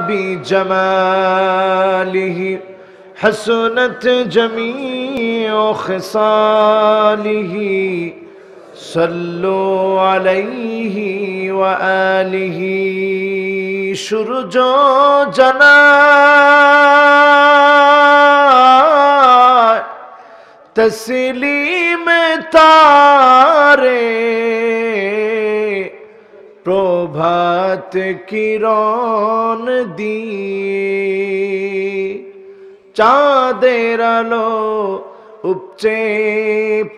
بجماله حسنت جميع خصاله صلوا عليه وآله সূর্য জানা তসলিম তারে প্রভাত কিরণ দিয়ে চাঁদের আলো উপচে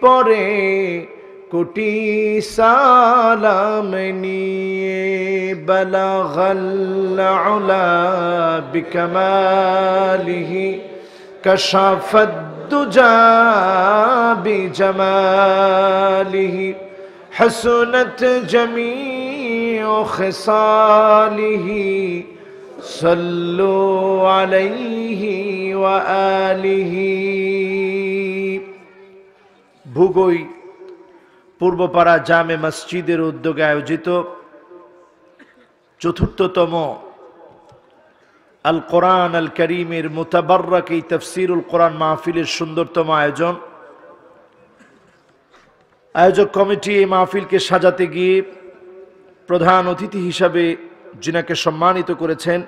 পড়ে কোটি সালাম নিয়ে বালাগাল উলা বিকামালিহি কাশাফাদ দুজা বিজামালিহি হাসনাত জামিউ খিসালিহি সাল্লু আলাইহি ওয়া আলিহি। ভুগই পূর্বপাড়া জামে মসজিদের উদ্যোগে আয়োজিত চতুর্থতম আল কোরআন আল করিমের মুতাবাররাক এই তাফসীরুল কোরআন মাহফিলের সুন্দরতম আয়োজন। আয়োজক কমিটি এই মাহফিলকে সাজাতে গিয়ে প্রধান অতিথি হিসাবে যিনাকে সম্মানিত করেছেন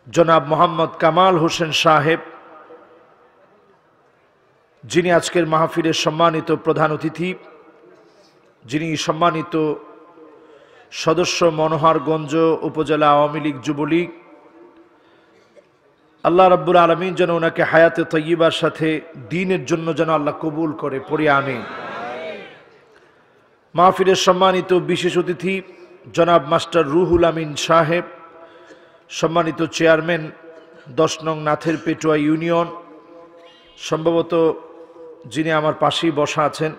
জনাব মোহাম্মদ কামাল হোসেন সাহেব, যিনি আজকের মাহফিলের সম্মানিত প্রধান অতিথি, যিনি সম্মানিত সদস্য মনোহরগঞ্জ উপজেলা আওয়ামী লীগ যুবলীগ। আল্লাহ রাব্বুল আলামিন যেন ওনাকে হায়াতে তয়্যিবার সাথে দ্বীনের জন্য যেন আল্লাহ কবুল করে, পড়ি আমিন। মাহফিলের সম্মানিত বিশেষ অতিথি জনাব মাস্টার রুহুল আমিন সাহেব, সম্মানিত চেয়ারম্যান 10 নং নাথের পেটুয়া ইউনিয়ন, সম্ভবত যিনি আমার পাশেই বসা আছেন।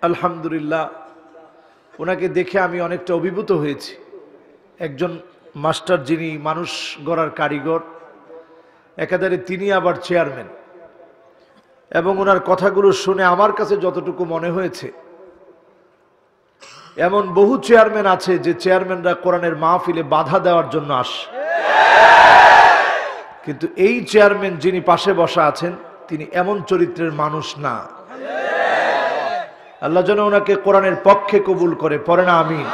আলহামদুলিল্লাহ, ওনাকে দেখে আমি অনেকটা অভিভূত হয়েছি। একজন মাস্টার যিনি মানুষ গড়ার কারিগর, একাধারে তিনি আবার চেয়ারম্যান, এবং ওনার কথাগুলো শুনে আমার কাছে যতটুকু মনে হয়েছে, এমন বহু চেয়ারম্যান আছে যে চেয়ারম্যানরা কোরআনের মাহফিলে বাধা দেওয়ার জন্য আসে, কিন্তু এই চেয়ারম্যান যিনি পাশে বসা আছেন তিনি এমন চরিত্রের মানুষ না। আল্লাহ যেন ওনাকে কোরআনের পক্ষে কবুল করে, পড়ে না আমিন।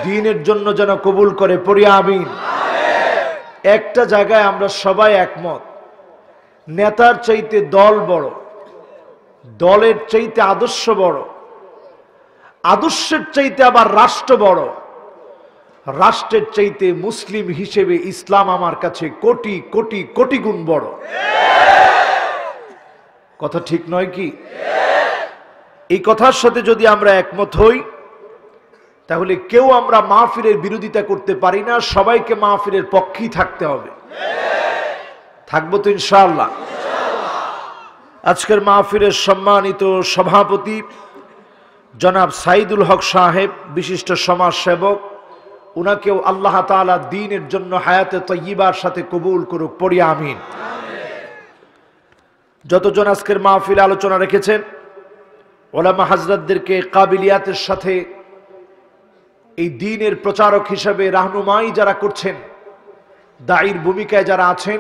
দ্বীনের জন্য যেন কবুল করে, পড়ি আমিন। একটা জায়গায় আমরা সবাই একমত, নেতার চাইতে দল বড়, দলের চাইতে আদর্শ বড়, আদর্শের চাইতে আবার রাষ্ট্র বড়, রাষ্ট্রের চাইতে মুসলিম হিসেবে ইসলাম আমার কাছে কোটি কোটি কোটি গুণ বড়। কথা ঠিক নয় কি? এই কথার সাথে যদি আমরা একমত হই, তাহলে কেউ আমরা মাহফিলের বিরোধিতা করতে পারি না, সবাইকে মাহফিলের পক্ষেই থাকতে হবে। থাকবো তো ইনশাআল্লাহ। আজকের মাহফিলের সম্মানিত সভাপতি জনাব সাইদুল হক সাহেব, বিশিষ্ট সমাজ সেবক, উনাকেও আল্লাহ তাআলা দ্বীনের জন্য হায়াতে তয়্যিবার সাথে কবুল করুক, পড়ি আমিন। যতজন আজকের মাহফিলে আলোচনা রেখেছেন, ওলামা হাজরাতদেরকে কাবিলিয়াতের সাথে এই দ্বীনের প্রচারক হিসেবে রাহনুমাই যারা করছেন, দায়ীর ভূমিকায় যারা আছেন,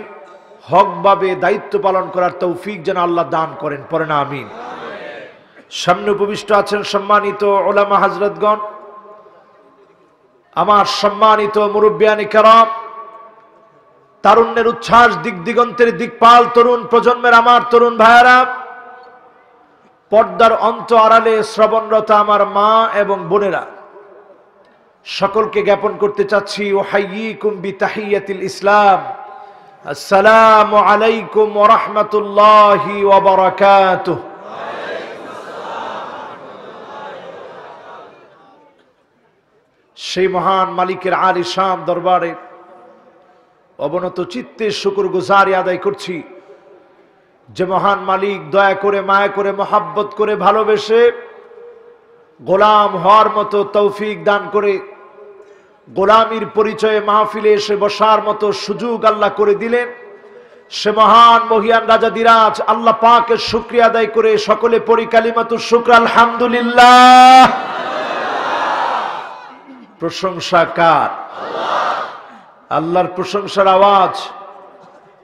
হকভাবে দায়িত্ব পালন করার তৌফিক যেন আল্লাহ দান করেন, পড়ে না আমিন। সামনে উপবিষ্ট আছেন সম্মানিত ওলামা হাজরতগণ, আমার সম্মানিত মুরব্বিয়ানে কেরাম, তারুণ্যের উচ্ছ্বাস, দিক দিগন্তের দিকপাল তরুণ প্রজন্মের আমার তরুণ ভাইয়েরা, পর্দার অন্ত আড়ালে শ্রবণরত আমার মা এবং বোনেরা, সকলকে জ্ঞাপন করতে চাচ্ছি ওয়াহাইয়িকুম বিতাহিয়াতিল ইসলাম, আসসালামু আলাইকুম ওয়া রাহমাতুল্লাহি ওয়া বারাকাতুহু। সেই মহান মালিকের আলিশান দরবারে অবনত চিত্তে শুকরগুজারি আদায় করছি, যে মহান মালিক দয়া করে, মায়া করে, মহাব্বত করে, ভালোবেসে গোলাম হওয়ার মতো তৌফিক দান করে, গোলামির পরিচয়ে মাহফিলে এসে বসার মতো সুযোগ আল্লাহ করে দিলেন। সে মহান মহিয়ান রাজা দিরাজ আল্লাহ পাকের শুকরিয়া আদায় করে সকলে পড়ি কালিমাতুশ শুকর, আলহামদুলিল্লাহ। প্রশংসা কার? আল্লাহর প্রশংসার আওয়াজ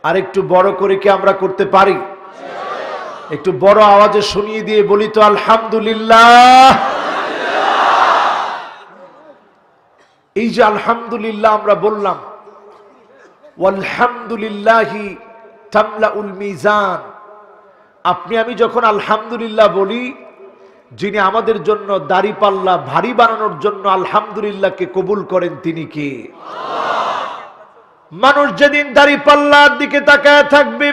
আরেকটু বড় করে কি আমরা করতে পারি? একটু বড় আওয়াজে শুনিয়ে দিয়ে বলি তো আলহামদুলিল্লাহ। এই যে আলহামদুলিল্লাহ আমরা বললাম, ওয়ালহামদুলিল্লাহি তামলাউল মিজান। আপনি আমি যখন আলহামদুলিল্লাহ বলি, যিনি আমাদের জন্য দাড়িপাল্লা ভারী বানানোর জন্য আলহামদুলিল্লাহকে কবুল করেন তিনি কে? মানুষ যেদিন দাড়িপাল্লার দিকে তাকায় থাকবে,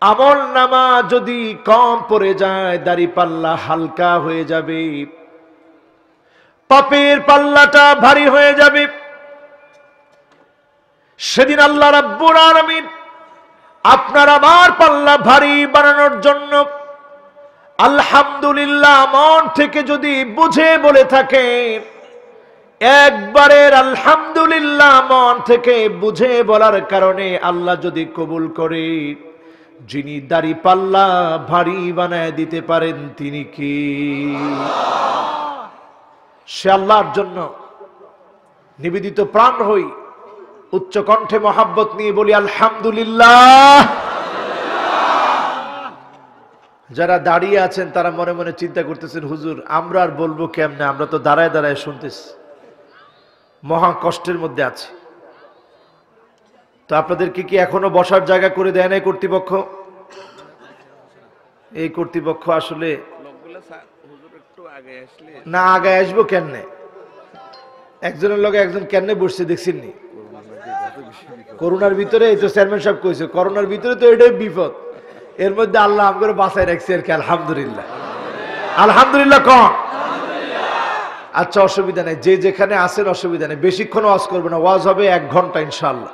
আমল নামা যদি কম পড়ে যায়, দাড়িপাল্লা হালকা হয়ে যাবে, পাপের পাল্লাটা ভারী হয়ে যাবে। সেদিন আল্লাহ রাব্বুল আলামিন আপনার আমার পাল্লা ভারী বানানোর জন্য আলহামদুলিল্লাহ মন থেকে যদি বুঝে বলে থাকে, একবারের আলহামদুলিল্লাহ মন থেকে বুঝে বলার কারণে আল্লাহ যদি কবুল করে, যিনি দাড়ি পাল্লা ভারী বানায় দিতে পারেন তিনি কি? সে আল্লাহর জন্য নিবেদিত প্রাণ হই, উচ্চ কণ্ঠে মহাব্বত নিয়ে বলি আলহামদুলিল্লাহ। যারা দাঁড়িয়ে আছেন তারা মনে মনে চিন্তা করতেছেন, হুজুর আমরা আর বলবো কেমনে, আমরা তো দাঁড়ায় দাঁড়ায় শুনতেছি, মহা কষ্টের মধ্যে আছে। তো আপনাদেরকে কি এখনো বসার জায়গা করে দেয় নাই কর্তৃপক্ষ? এই কর্তৃপক্ষ আসলে না, আগে আসবো কেমনে? একজনের লগে একজন কেমনে বসছে দেখছেননি? করোনার ভিতরে, এই তো চেয়ারম্যান সাহেব কইছে, করোনার ভিতরে তো এটাই বিপদ, এর মধ্যে আল্লাহ আমাকে বাঁচায় রাখছে আর কি। আলহামদুলিল্লাহ, আলহামদুলিল্লাহ কন। আচ্ছা অসুবিধা নেই, যে যেখানে আছেন অসুবিধা নেই, বেশিক্ষণ ওয়াজ করবো না, ওয়াজ হবে 1 ঘন্টা ইনশাল্লাহ।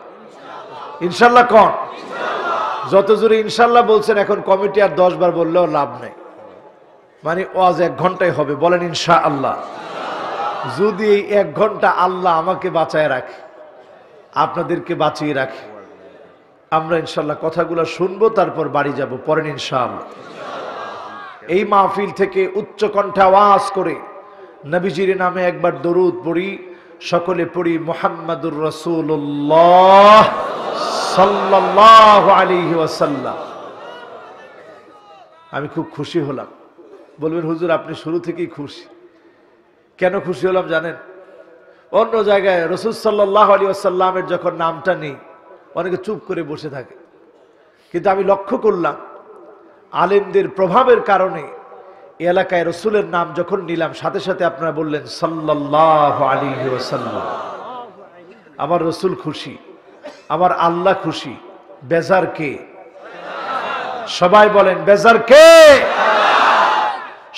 ইনশাল্লাহ কন। যত জোরে ইনশাল্লাহ বলছেন, এখন কমিটি আর 10 বার বললেও লাভ নেই, মানে ওয়াজ 1 ঘন্টায় হবে। বলেন ইনশাআল্লাহ। যদি এই 1 ঘন্টা আল্লাহ আমাকে বাঁচায় রাখে, আপনাদেরকে বাঁচিয়ে রাখে, আমরা ইনশাল্লাহ কথাগুলো শুনবো, তারপর বাড়ি যাব। পরেন ইনশাআল্লাহ। এই মাহফিল থেকে উচ্চ কণ্ঠে আওয়াজ করে নবীজির নামে একবার দরুদ পড়ি, সকলে পড়ি মুহাম্মাদুর রাসূলুল্লাহ সাল্লাল্লাহু আলাইহি ওয়াসাল্লাম। আমি খুব খুশি হলাম। বলবেন হুজুর আপনি শুরু থেকেই খুশি। কেন খুশি হলাম জানেন? অন্য জায়গায় রাসূল সাল্লাল্লাহু আলাইহি ওয়াসাল্লামের যখন নামটা নেই, অনেকে চুপ করে বসে থাকে, কিন্তু আমি লক্ষ্য করলাম আলেমদের প্রভাবের কারণে এলাকায় রসুলের নাম যখন নিলাম, সাথে সাথে আপনারা বললেন সাল্লাল্লাহু আলাইহি ওয়াসাল্লাম। আমার রসুল খুশি, আমার আল্লাহ খুশি, বেজার কে? সবাই বলেন বেজার কে?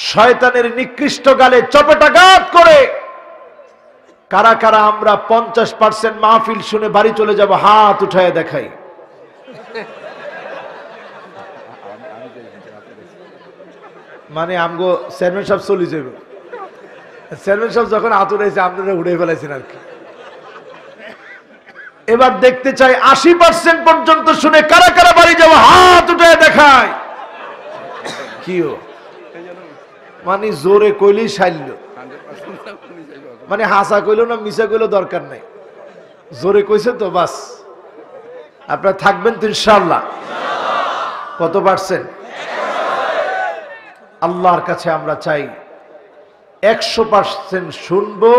শয়তানের নিকৃষ্ট গালে চপেটাঘাত করে কারা কারা আমরা 50% মাহফিল শুনে বাড়ি চলে যাব, হাত উঠায় দেখাই। মানে আমগো চেয়ারম্যান সাহেব চলে যাবে, চেয়ারম্যান সাহেব যখন হাত উঠাইছে আপনারা উড়ে ফেলাইছেন আর কি। এবার দেখতে চাই 80% পর্যন্ত শুনে কারা কারা বাড়ি যাব, হাত উঠায় দেখায়। কিও মানে জোরে কইলেই সাইল, মানে হাসা কইলো না মিশা কইলো দরকার নাই, জোরে কইছে তো বাস। আপনারা থাকবেন তো ইনশাআল্লাহ? কত পারছেন? আল্লাহর কাছে আমরা চাই 100% শুনবো,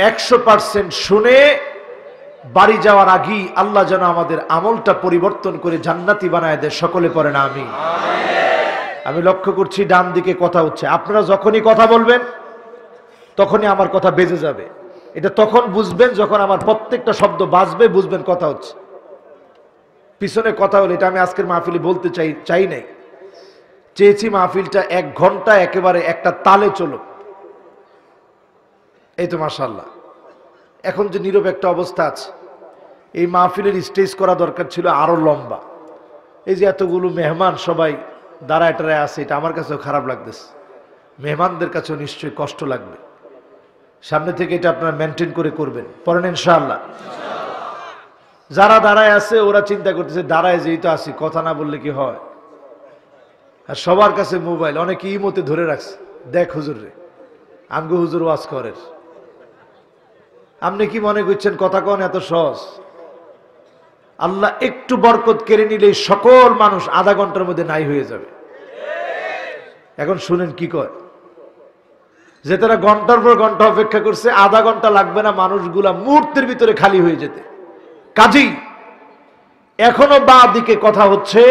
100% শুনে বাড়ি যাওয়ার আগেই আল্লাহ যেন আমাদের আমলটা পরিবর্তন করে জান্নাতি বানায় দেয়। সকলে পড়েন আমিন। আমি লক্ষ্য করছি ডান দিকে কথা হচ্ছে, আপনারা যখনই কথা বলবেন তখনই আমার কথা বেজে যাবে। এটা তখন বুঝবেন যখন আমার প্রত্যেকটা শব্দ বাজবে, বুঝবেন কথা হচ্ছে। পিছনে কথা হলো, এটা আমি আজকের মাহফিলে বলতে চাই নাই, চেয়েছি মাহফিলটা 1 ঘন্টা একেবারে একটা তালে চলো। এই তো মাশাআল্লাহ। এখন যে নীরব একটা অবস্থা আছে, এই মাহফিলের স্টেজ করা দরকার ছিল আরো লম্বা। এই যে এতগুলো মেহমান সবাই দাঁড়ায় টাড়ায় আছে, এটা আমার কাছেও খারাপ লাগতেছে, মেহমানদের কাছেও নিশ্চয়ই কষ্ট লাগবে। সামনে থেকে এটা আপনারা মেনটেন করে করবেন, পড়েন ইনশাআল্লাহ। যারা দাঁড়ায় আছে ওরা চিন্তা করতেছে দাঁড়ায় যেই তো আছি, কথা না বললে কি হয়। আর সবার কাছে মোবাইল, অনেকে ইমোতে ধরে রাখছে, দেখ হুজুর রে আমগো হুজুর ওয়াজ করেন। আপনি কি মনে করছেন কথা কোন এত সহজ? আল্লাহ একটু বরকত কেড়ে নিলেই সকল মানুষ আধা ঘন্টার মধ্যে নাই হয়ে যাবে। এখন শুনেন কি কয়, যে তারা ঘন্টার পর ঘন্টা অপেক্ষা করছে, আধা ঘন্টা লাগবে না মানুষগুলা মুহূর্তের ভিতরে খালি হয়ে যেতে। কাজী এখনো বাঁ দিকে কথা হচ্ছে,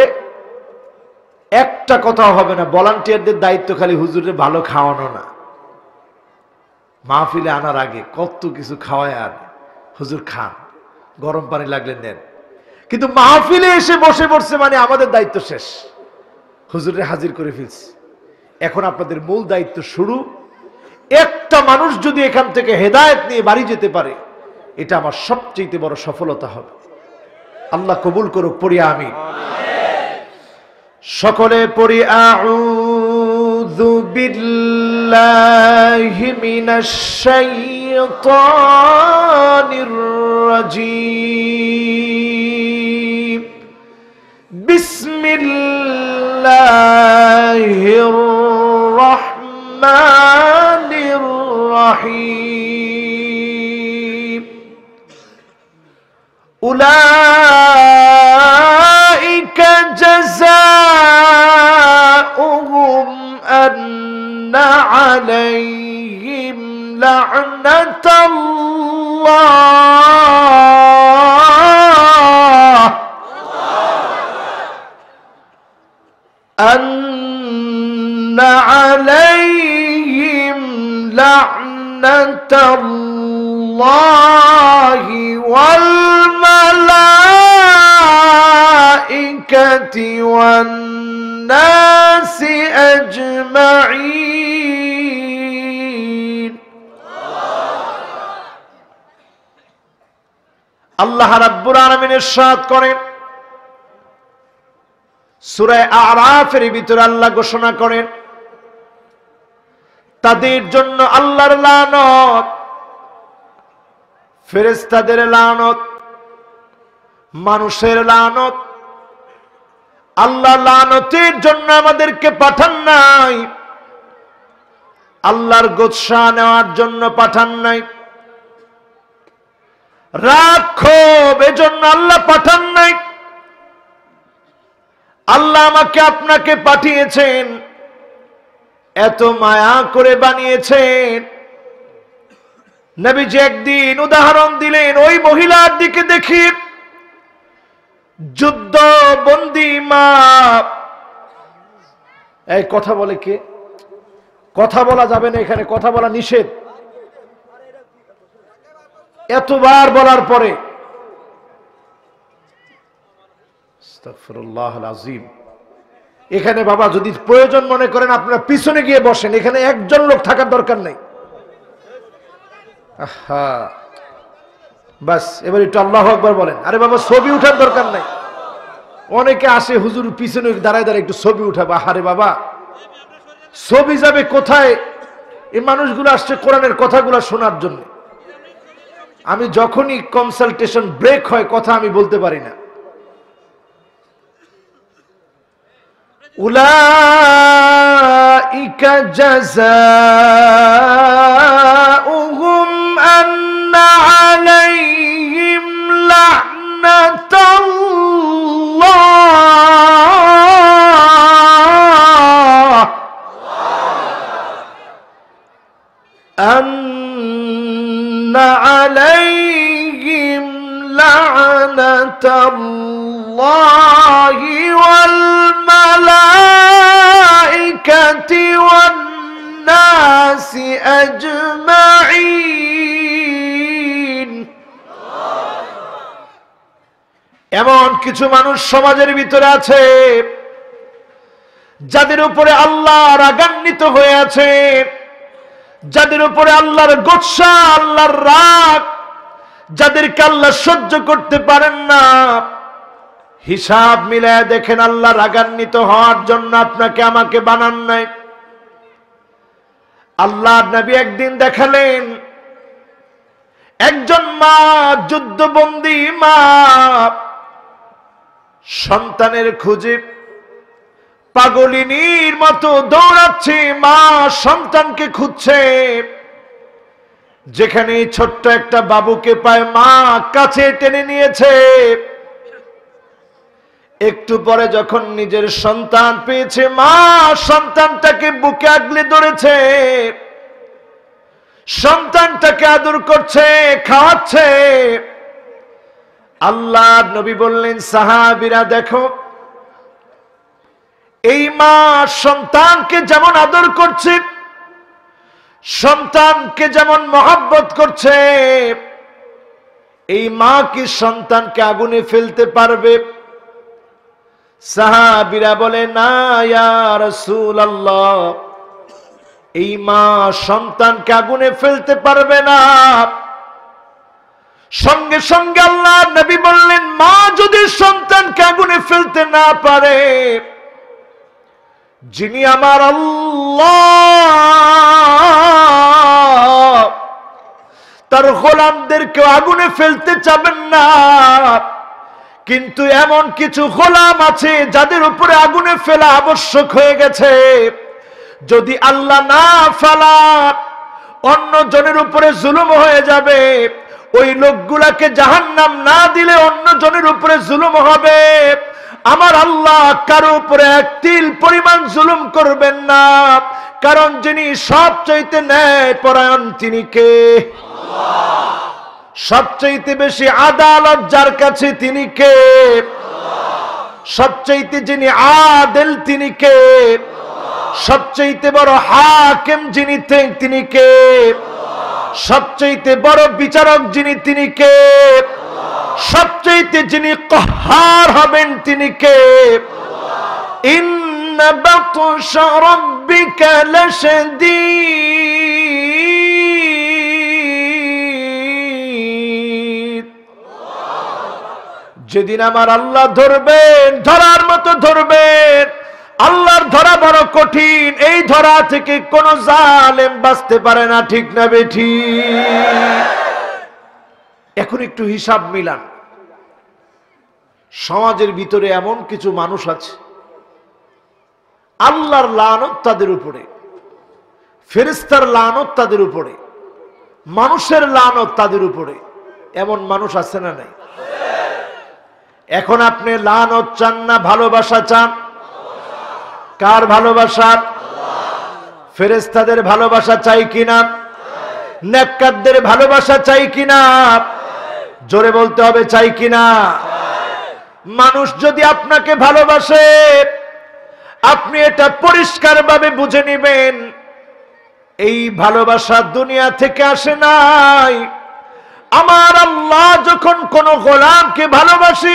একটা কথা হবে না। ভলান্টিয়ারদের দায়িত্ব খালি হুজুরের ভালো খাওয়ানো না, মাহফিলে আনার আগে কত কিছু খাওয়ায়, আর হুজুর খান, গরম পানি লাগলে নেন। কিন্তু মাহফিলে এসে বসে পড়ছে মানে আমাদের দায়িত্ব শেষ, হুজুরে হাজির করে ফেলছি। এখন আপনাদের মূল দায়িত্ব শুরু। একটা মানুষ যদি এখান থেকে হেদায়েত নিয়ে বাড়ি যেতে পারে, এটা আমার সবচেয়ে বড় সফলতা হবে। আল্লাহ কবুল করুক, পড়ি আমিন। সকলে পড়ি আউযু বিল্লাহি মিনাশ শাইতানির রাজীম। বিসমিল্লাহির রাহমানির রাহিম। উলাইকা জাযাউহুম আন্না আলাইহিম লা'নাতাল্লাহ আন্না আলাইহিম লা'নাতাল্লাহি ওয়াল মালাইকাতি ওয়ান নাসি আজমাইন। আল্লাহ রাব্বুল আলামিন ইরশাদ করেন সূরা আরাফের ভিতরে, আল্লাহ ঘোষণা করেন তাদের জন্য আল্লাহর লানত, ফেরেশতাদের লানত, মানুষের লানত। আল্লাহ লানতের জন্য আমাদেরকে পাঠান নাই, আল্লাহর গোসা নেওয়ার জন্য পাঠান নাই, রাগ ক্ষোভ এজন্য আল্লাহ পাঠান নাই। আল্লাহ আমাকে আপনাকে পাঠিয়েছেন, এত মায়া করে বানিয়েছেন। নবীজি একদিন উদাহরণ দিলেন, ওই মহিলার দিকে দেখি, যুদ্ধ বন্দী মা। এই কথা বলে কে? কথা বলা যাবে না এখানে, কথা বলা নিষেধ। এতবার বলার পরে আস্তাগফিরুল্লাহল আযীম। এখানে বাবা যদি প্রয়োজন মনে করেন আপনারা পিছনে গিয়ে বসেন, এখানে একজন লোক থাকার দরকার নেই। আহা, বাস এবার একটু আল্লাহু আকবার বলেন। আরে বাবা ছবি উঠার দরকার নাই। অনেকে আসে হুজুর পিছনে দাঁড়ায় দাঁড়ায় একটু ছবি উঠাবে। আরে বাবা ছবি যাবে কোথায়? এই মানুষগুলো আসছে কোরআনের কথাগুলো শোনার জন্য। আমি যখনই কনসালটেশন ব্রেক হয় কথা আমি বলতে পারি না। উলাইকা জাযাউহুম আন্না আলাইহিম লা'নাতাল্লাহ আন্না আলাইহিম লা'নাতাল্লাহি ওয়াল মালাইকাতি ওয়ান নাসি আজমাইন। এমন কিছু মানুষ সমাজের ভিতরে আছে যাদের উপরে আল্লাহ রাগান্বিত হয়ে আছে, যাদের উপরে আল্লাহর গোসা, আল্লাহর রাগ, যাদেরকে আল্লাহ সহ্য করতে পারেন না। হিসাব মিলায় দেখেন, আল্লাহ রাগান্বিত হওয়ার জন্য আপনাকে আমাকে বানান নাই। আল্লাহ নবী একদিন দেখালেন একজন মা, যুদ্ধবন্দী মা, সন্তানের খুঁজে পাগলিনীর মতো দৌড়াচ্ছে। মা সন্তানকে খুঁজছে, যেখানে ছোট্ট একটা বাবুকে পায় মা কাছে টেনে নিয়েছে। একটু পরে যখন নিজের সন্তান পেয়েছে মা সন্তানটাকে বুকে আগলে ধরেছে, সন্তানটাকে আদর করছে, খাওয়াচ্ছে। আল্লাহর নবী বললেন, সাহাবীরা দেখো, এই মা সন্তানকে যেমন আদর করছে, সন্তানকে যেমন মহব্বত করছে, এই মা কি সন্তানকে আগুনে ফেলতে পারবে? সাহাবীরা বলে, না ইয়া রাসূলুল্লাহ, এই মা সন্তানকে আগুনে ফেলতে পারবে না। সঙ্গে সঙ্গে আল্লাহর নবী বললেন, মা যদি সন্তানকে আগুনে ফেলতে না পারে, যিনি আমার আল্লাহ তার গোলামদেরকে আগুনে ফেলতে চাবেন না। কিন্তু এমন কিছু গোলাম আছে যাদের উপরে আগুনে ফেলা আবশ্যক হয়ে গেছে। যদি আল্লাহ না ফেলান অন্য জনের উপরে জুলুম হয়ে যাবে। ওই লোকগুলাকে জাহান্নাম না দিলে অন্য জনের উপরে জুলুম হবে। আমার আল্লাহ কারো উপরে এক তিল পরিমাণ জুলুম করবেন না, কারণ যিনি সবচাইতে ন্যায় পরায়ণ তিনি কে? আল্লাহ। সবচাইতে বেশি আদালত যার কাছে তিনি কে? আল্লাহ। সবচাইতে যিনি আদেল তিনি কে? আল্লাহ। সবচাইতে বড় হাকিম যিনি তিনি কে? আল্লাহ। সবচাইতে বড় বিচারক যিনি তিনি কে? সবচাইতে যিনি কহার হবেন তিনি কে? ইন্না বাতশা রাব্বিকা লাশাদীদ। যেদিন আমার আল্লাহ ধরবেন, ধরার মতো ধরবেন। আল্লাহর ধরা বড় কঠিন, এই ধরা থেকে কোন জালেম বাঁচতে পারে না, ঠিক না বেঠিক? এখন একটু হিসাব মিলান। সমাজের ভিতরে এমন কিছু মানুষ আছে আল্লাহর লানত তাদের উপরে, ফেরেশতার লানত তাদের উপরে, মানুষের লানত তাদের উপরে। এমন মানুষ আছে না নাই? এখন আপনি লানত চান না ভালোবাসা চান? কার ভালোবাসা? ফেরেশতাদের ভালোবাসা চাই কিনা? নেককারদের ভালোবাসা চাই কিনা? জোরে বলতে হবে, চাই কিনা? মানুষ যদি আপনাকে ভালোবাসে, আপনি এটা পরিষ্কারভাবে বুঝে নেবেন, এই ভালোবাসা দুনিয়া থেকে আসে নাই। আমার আল্লাহ যখন কোন গোলামকে ভালোবাসে,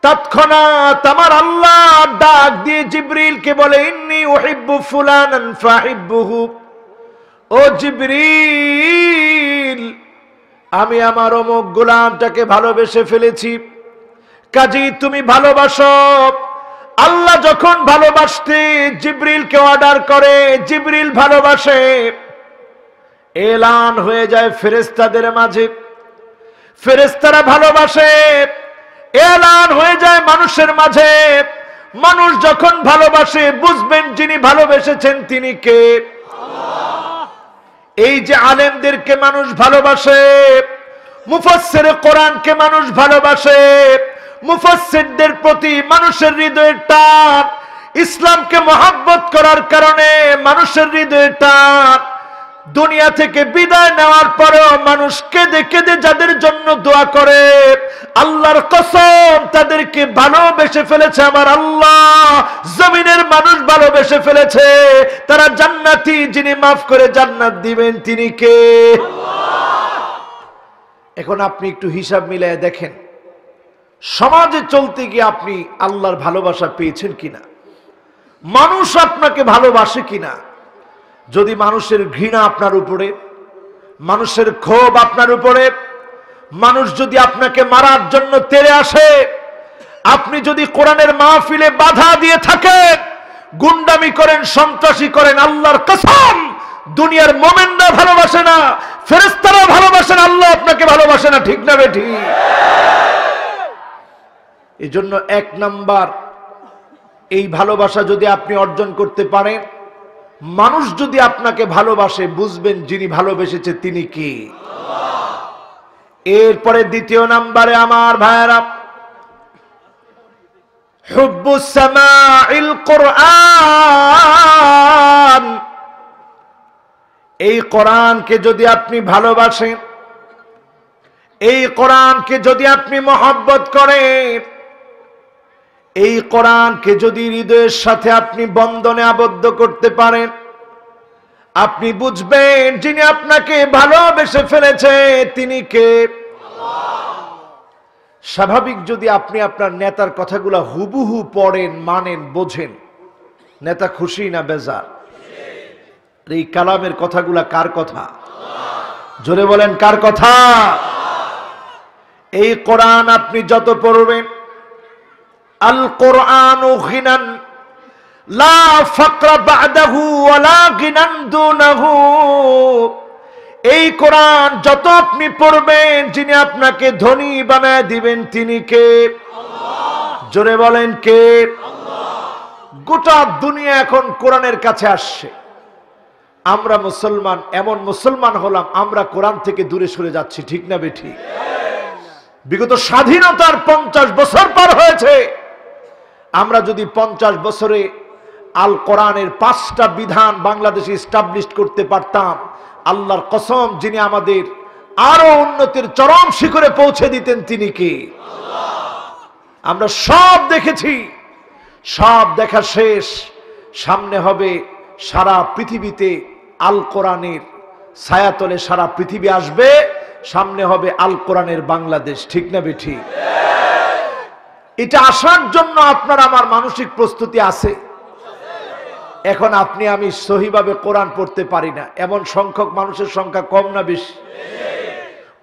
তৎক্ষণাৎ আমার আল্লাহ ডাক দিয়ে জিবরিলকে বলে, ইন্নী উহিব্বু ফুলানান ফাহিব্বুহু। ও জিবরিল, আমি আমার অমুক গোলামটাকে ভালোবেসে ফেলেছি, কাজেই তুমি ভালোবাসো। আল্লাহ যখন ভালোবাসতে জিবরিলকে অর্ডার করে, জিবরিল ভালোবাসে, এলান হয়ে যায় ফেরেশতাদের মাঝে, ফেরেশতারা ভালোবাসে, এলান হয়ে যায় মানুষের মাঝে। মানুষ যখন ভালোবাসে বুঝবেন যিনি ভালোবেসেছেন তিনি কে? আল্লাহ। এই যে আলেমদেরকে মানুষ ভালোবাসে, মুফাসসিরে কোরআনকে মানুষ ভালোবাসে, মুফাসসিরদের প্রতি মানুষের হৃদয়ের টান, ইসলামকে মহব্বত করার কারণে মানুষের হৃদয়ের টান। দুনিয়া থেকে বিদায় নেওয়ার পরেও মানুষ কেঁদে কেঁদে যাদের জন্য দোয়া করে, আল্লাহর কসম তাদেরকে ভালোবেসে ফেলেছে আমার আল্লাহ। জমিনের মানুষ ভালোবেসে ফেলেছে, তারা জান্নাতি, যিনি মাফ করে জান্নাত দিবেন তিনি কে? আল্লাহ। এখন আপনি একটু হিসাব মিলিয়ে দেখেন, সমাজে চলতে গিয়ে আপনি আল্লাহর ভালোবাসা পেয়েছেন কিনা? মানুষ আপনাকে ভালোবাসে কিনা? যদি মানুষের ঘৃণা আপনার উপরে, মানুষের ক্ষোভ আপনার উপরে, মানুষ যদি আপনাকে মারার জন্য তেড়ে আসে, আপনি যদি কোরআনের মাহফিলে বাধা দিয়ে থাকেন, গুন্ডামি করেন, সন্ত্রাসী করেন, আল্লাহর কসম দুনিয়ার মুমিনরা ভালোবাসে না, ফেরেশতারা ভালোবাসেন, আল্লাহ আপনাকে ভালোবাসে না, ঠিক না বেঠিক? এই জন্য এক নাম্বার, এই ভালোবাসা যদি আপনি অর্জন করতে পারেন, মানুষ যদি আপনাকে ভালোবাসে বুঝবেন যিনি ভালোবেসেছে তিনি কি। এরপরে দ্বিতীয় নম্বরে আমার ভাইয়েরা, হুব্বুস সামাইল কোরআন। এই কোরআনকে যদি আপনি ভালোবাসেন, এই কোরআনকে যদি আপনি মহব্বত করেন, এই কোরআনকে যদি হৃদয়ের সাথে আপনি বন্ধনে আবদ্ধ করতে পারেন, আপনি বুঝবেন যিনি আপনাকে ভালোবেসে ফেলেছে তিনি কে। স্বাভাবিক যদি আপনি আপনার নেতার কথাগুলো হুবহু পড়েন, মানেন, বোঝেন, নেতা খুশি না বেজার? এই কালামের কথাগুলা কার কথা? জোরে বলেন কার কথা? এই কোরআন আপনি যত পড়বেন, আল কোরআনু গিনান লা ফাকরা বা'দাহু ওয়ালা গিনান দুনাহু। এই কোরআন যত আপনি পড়বেন যিনি আপনাকে ধনী বানায় দিবেন তিনি কে? জোরে বলেন কে? গোটা দুনিয়া এখন কোরআনের কাছে আসছে। আমরা মুসলমান এমন মুসলমান হলাম, আমরা কোরআন থেকে দূরে সরে যাচ্ছি, ঠিক না বেঠিক? বিগত স্বাধীনতার 50 বছর পার হয়েছে। আমরা যদি 50 বছরে আল কোরআনের 5টা বিধান বাংলাদেশে এস্টাবলিশ করতে পারতাম, আল্লাহর কসম যিনি আমাদের আরো উন্নতির চরম শিখরে পৌঁছে দিতেন তিনি কে? আমরা সব দেখেছি, সব দেখা শেষ। সামনে হবে সারা পৃথিবীতে আল কোরআনের ছায়াতলে সারা পৃথিবী আসবে, সামনে হবে আল কোরআনের বাংলাদেশ, ঠিক না বেঠিক? এটা আসার জন্য আপনার আমার মানসিক প্রস্তুতি আছে। এখন আপনি আমি সহিভাবে কোরআন পড়তে পারি না এমন সংখ্যক মানুষের সংখ্যা কম না বেশি?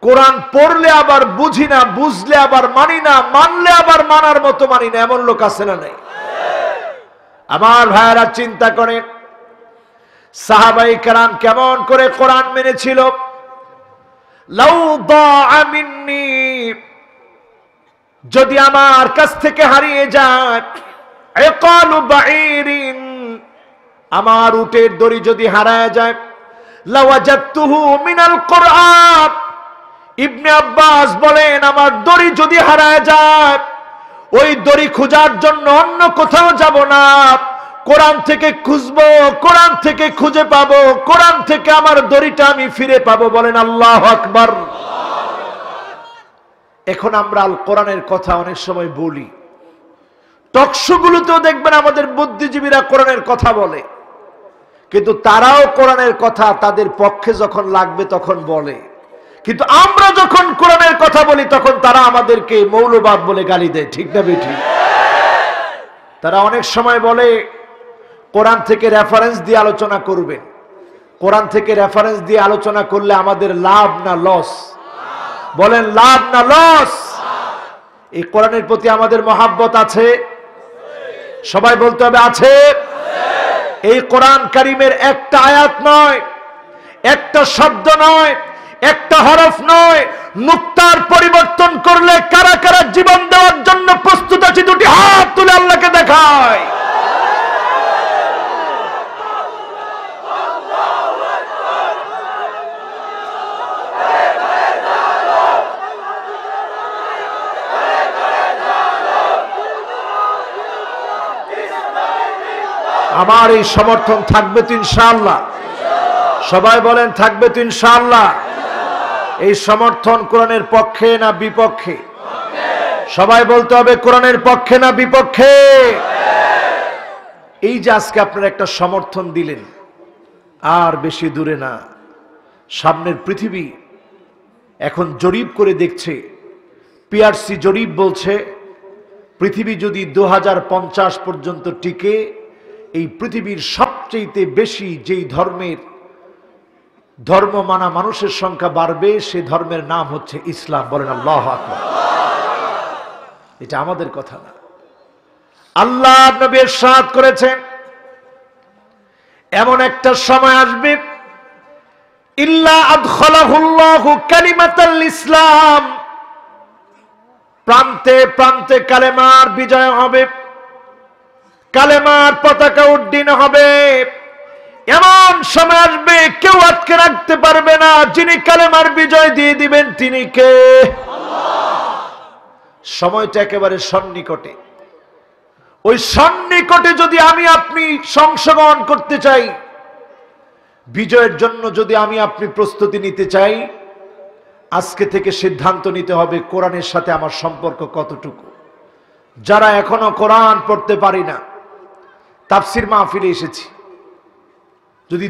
কোরআন পড়লে আবার বুঝি না, বুঝলে আবার মানি না, মানলে আবার মানার মতো মানি না, এমন লোক আছে না নাই? আমার ভাইয়েরা চিন্তা করেন সাহাবায়ে কেরাম কেমন করে কোরআন মেনেছিল। লাউ দাআ মিন্নি, যদি আমার কাছ থেকে হারিয়ে যায়, ইকালু বাঈরিন, আমার উটের দড়ি যদি হারায় যায়, লাওয়াজাতুহু মিনাল কোরআন। ইবনে আব্বাস বলেন আমার দড়ি যদি হারায় যায়, ওই দড়ি খোঁজার জন্য অন্য কোথাও যাব না, কোরআন থেকে খুঁজবো, কোরআন থেকে খুঁজে পাবো, কোরআন থেকে আমার দড়িটা আমি ফিরে পাবো। বলেন আল্লাহু আকবার। এখন আমরা আল কোরআনের কথা অনেক সময় বলি, টকশোগুলোতেও দেখবেন আমাদের বুদ্ধিজীবীরা কোরআনের কথা বলে, কিন্তু তারাও কোরআনের কথা তাদের পক্ষে যখন লাগবে তখন বলে। কিন্তু আমরা যখন কোরআনের কথা বলি তখন তারা আমাদেরকে মৌলবাদ বলে গালি দেয়, ঠিক না বেঠিক? তারা অনেক সময় বলে কোরআন থেকে রেফারেন্স দিয়ে আলোচনা করবেন। কোরআন থেকে রেফারেন্স দিয়ে আলোচনা করলে আমাদের লাভ না লস? বলেন লাভ না লস? এই কোরআনের প্রতি আমাদের মহাব্বত আছে? সবাই বলতে হবে আছে। এই কোরআন কারীমের একটা আয়াত নয়, একটা শব্দ নয়, একটা হরফ নয়, নুক্তার পরিবর্তন করলে কারা কারা জীবন দেওয়ার জন্য প্রস্তুত আছে দুটি হাত তুলে আল্লাহকে দেখায়। আমার এই সমর্থন থাকবে তো ইনশাআল্লাহ? সবাই বলেন থাকবে তো ইনশাআল্লাহ? এই সমর্থন কোরআনের পক্ষে না বিপক্ষে? সবাই বলতে হবে কোরআনের পক্ষে না বিপক্ষে? এই যে আজকে আপনারা একটা সমর্থন দিলেন, আর বেশি দূরে না, সামনের পৃথিবী এখন জরিপ করে দেখছে, পিআরসি জরিপ বলছে পৃথিবী যদি 2050 পর্যন্ত টিকে, এই পৃথিবীর সবচেয়ে বেশি যেই ধর্ম মানা মানুষের সংখ্যা বাড়বে, সে ধর্মের নাম হচ্ছে ইসলাম। বলেন আল্লাহু আকবার। এটা আমাদের কথা না, আল্লাহ নবী ইরশাদ করেছেন এমন একটা সময় আসবে, ইল্লা আদখালাহুল্লাহু কালিমাতাল ইসলাম, প্রান্তে প্রান্তে কালেমার বিজয় হবে, কালেমার পতাকা উড্ডীন হবে। এমন সময় আসবে কেউ আটকে রাখতে পারবে না, যিনি কালেমার বিজয় দিয়ে দিবেন তিনি কে? সময়টা একেবারে সন্নিকটে। ওই সন্নিকটে যদি আমি আপনি অংশগ্রহণ করতে চাই, বিজয়ের জন্য যদি আমি আপনি প্রস্তুতি নিতে চাই, আজকে থেকে সিদ্ধান্ত নিতে হবে কোরআনের সাথে আমার সম্পর্ক কতটুকু। যারা এখনো কোরআন পড়তে পারি না, তাফসির মাহফিলে এসেছি, যদি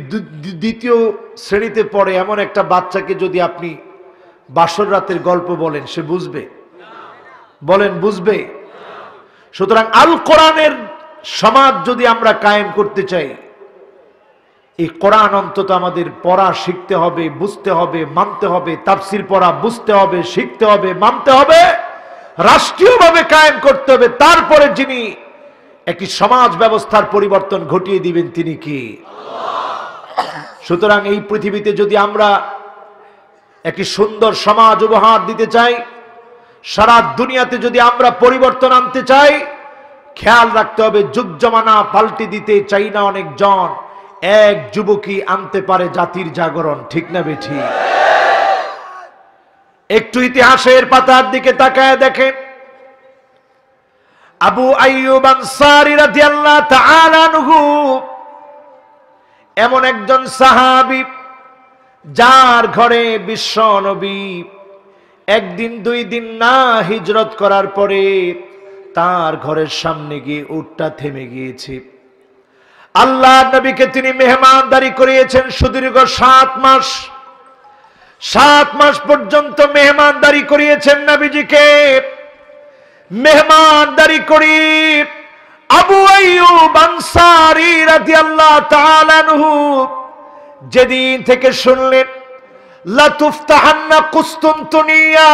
দ্বিতীয় শ্রেণীতে পড়ে এমন একটা বাচ্চাকে যদি আপনি বাসর রাতের গল্প বলেন, সে বুঝবে? বলেন, বুঝবে? সুতরাং আল কোরআনের সমাজ যদি আমরা কায়েম করতে চাই, এই কোরআন অন্তত আমাদের পড়া শিখতে হবে, বুঝতে হবে, মানতে হবে। তাফসির পড়া বুঝতে হবে, শিখতে হবে, মানতে হবে, রাষ্ট্রীয়ভাবে কায়েম করতে হবে। তারপরে যিনি একটি সমাজ ব্যবস্থার পরিবর্তন ঘটিয়ে দিবেন তিনি কি? সুতরাং এই পৃথিবীতে যদি আমরা একটি সুন্দর সমাজ উপহার দিতে চাই, সারা দুনিয়াতে যদি আমরা পরিবর্তন আনতে চাই, খেয়াল রাখতে হবে যুগ জমানা পাল্টে দিতে চাই না অনেকজন, এক যুবকই আনতে পারে জাতির জাগরণ। ঠিক না বেঠি? একটু ইতিহাসের পাতার দিকে তাকায় দেখেন, আবু আইয়ুব আনসারী রাদিয়াল্লাহু তাআলা আনহু এমন একজন সাহাবী যার ঘরে বিশ্ব নবী একদিন দুই দিন না হিজরত করার পরে তার ঘরের সামনে গিয়ে উটটা থেমে গিয়েছে। আল্লাহর নবীকে তিনি মেহমানদারি করিয়েছেন সুদীর্ঘ 7 মাস। 7 মাস পর্যন্ত মেহমানদারি করিয়েছেন নবীজিকে। মেহমানদারি করি আবু আইয়ুব আনসারী রাদিয়াল্লাহু তাআলা আনহু যেদিন থেকে শুনলেন লা তুফতাহান্না কুসতুনতুনিয়া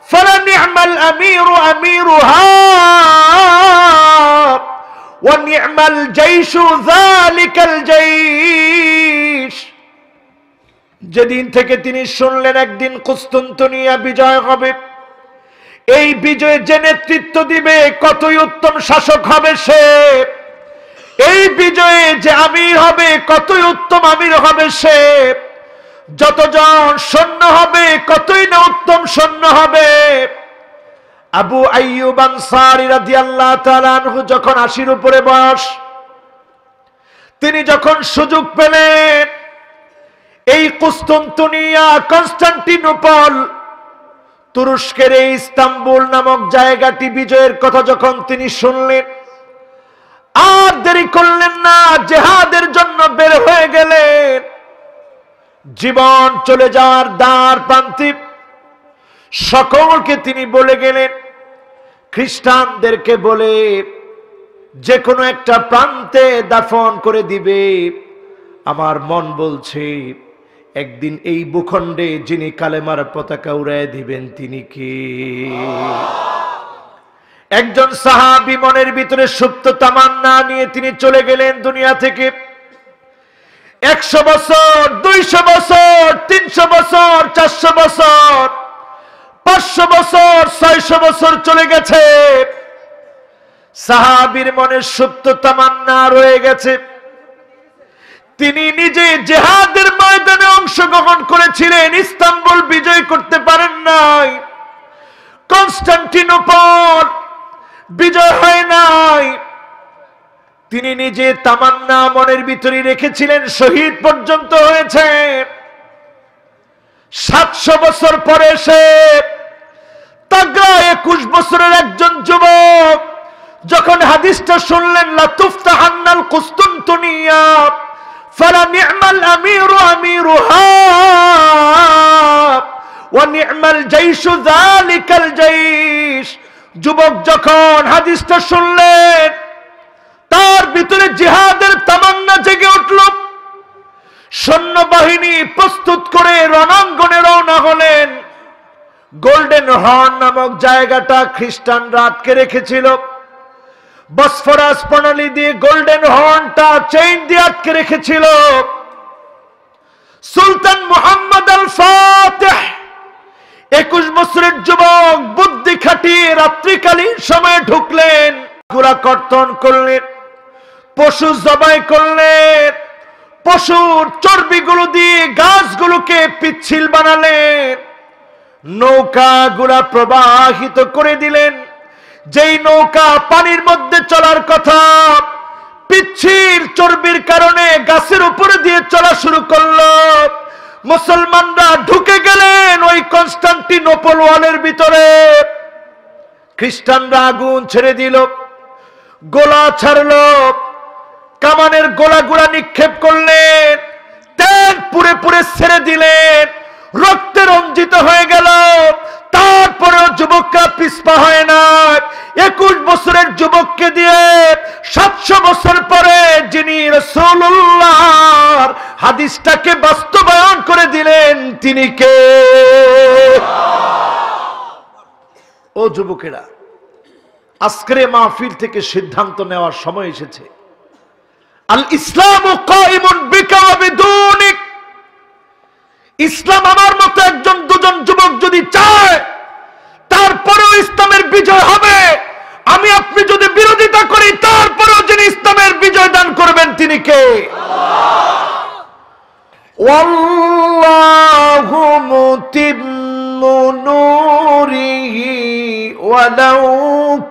ফালা নি'মাল আমিরু আমিরুহা ওয়া নি'মাল জাইশু যালিকাল জাইশ, যেদিন থেকে তিনি শুনলেন একদিন কুসতুনতুনিয়া বিজয় হবে, এই বিজয়ে যে নেতৃত্ব দিবে কতই উত্তম শাসক হবে সে, এই বিজয়ে যে আমির হবে কতই উত্তম আমির হবে সে, যতজন সৈন্য হবে কতই না উত্তম সৈন্য হবে। আবু আইয়ুব আনসারী রাদিয়াল্লাহু তাআলা আনহু যখন 80-র উপরে বয়স, তিনি যখন সুযোগ পেলেন এই কুসতুনতুনিয়া, কনস্টান্টিনোপল, তুরস্কের এই ইস্তাম্বুল নামক জায়গাটি বিজয়ের কথা যখন তিনি শুনলেন, আর দেরি করলেন না, জিহাদের জন্য বের হয়ে গেলেন। জীবন চলে যাওয়ার দ্বার প্রান্তে সকলকে তিনি বলে গেলেন, খ্রিস্টানদেরকে বলে যে কোনো একটা প্রান্তে দাফন করে দিবে। আমার মন বলছে একদিন এই ভূখণ্ডে যিনি কালেমার পতাকা উড়ায় দিবেন তিনি কে? একজন সাহাবী মনের ভিতরে সুপ্ত তামান্না নিয়ে তিনি চলে গেলেন দুনিয়া থেকে। 100 বছর, 200 বছর, 300 বছর, 400 বছর, 500 বছর, 600 বছর চলে গেছে। সাহাবীর মনে সুপ্ত তামান্না রয়ে গেছে। তিনি নিজে জিহাদের ময়দানে অংশগ্রহণ করেছিলেন, ইস্তাম্বুল বিজয় করতে পারেন নাই, কনস্টান্টিনোপল বিজয় হয় নাই। তিনি নিজে তামান্না মনের ভিতরে রেখেছিলেন, শহীদ পর্যন্ত হয়েছেন। 700 বছর পরে সে তাগড়া 21 বছরের একজন যুবক যখন হাদিসটা শুনলেন লা তুফতাহান্নাল কুসতুনতুনিয়া ফালা নি'মাল আমিরু আমিরুহা ওয়া নি'মাল জাইশু যালিকাল জাইশ, যুবক যখন হাদিসটা শুনলেন তার ভিতরে জিহাদের তামান্না জেগে উঠল। সৈন্যবাহিনী প্রস্তুত করে রণাঙ্গনে রওনা হলেন। গোল্ডেন হর্ন নামক জায়গাটা খ্রিস্টানরা আটকে রেখেছিল। বসফরাস প্রণালী দিয়ে গোল্ডেন হর্নটা চেইন দিয়ে আটকে রেখেছিল। সুলতান মুহাম্মদ আল ফাতিহ 21 বছরের যুবক বুদ্ধি খাটিয়ে রাত্রিকালীন সময়ে ঢুকলেন, গুড়া কর্তন করলেন, পশু জবাই করলেন, পশুর চর্বিগুলো দিয়ে গাছগুলোকে পিচ্ছিল বানালেন, নৌকাগুলা প্রবাহিত করে দিলেন। যেই নৌকা পানির মধ্যে চলার কথা, পিচ্ছিল চর্বির কারণে গাছের উপরে দিয়ে চলা শুরু করলো। মুসলমানরা ঢুকে গেলেন ওই কনস্টান্টিনোপল ওয়ালের ভিতরে। খ্রিস্টানরা আগুন ছেড়ে দিল, গোলা ছাড়লো, কামানের গোলাগুলা নিক্ষেপ করলেন, তেল পুড়ে পুড়ে ছেড়ে দিলেন, রক্তে রঞ্জিত হয়ে গেল। তারপরেও যুবকরা পিছপা হয় না। 21 বছরের যুবককে দিয়ে 700 বছর পরে যিনি রাসূলুল্লাহর হাদিসটাকে বাস্তবায়ন করে দিলেন, তিনি কে? ও যুবকেরা, আজকের মাহফিল থেকে সিদ্ধান্ত নেওয়ার সময় এসেছে। আল ইসলামু কাইমুন বিকা ওয়া বিদুনিক। ইসলাম আমার মতো একজন দুজন যুবক যদি চায়, তারপরেও ইসলামের বিজয় হবে। আমি আপনি যদি বিরোধিতা করি, তারপরেও যিনি ইসলামের বিজয় দান করবেন তিনি কে? ওয়াল্লাহু মুতিম্মু নূরিহি ওয়ালাউ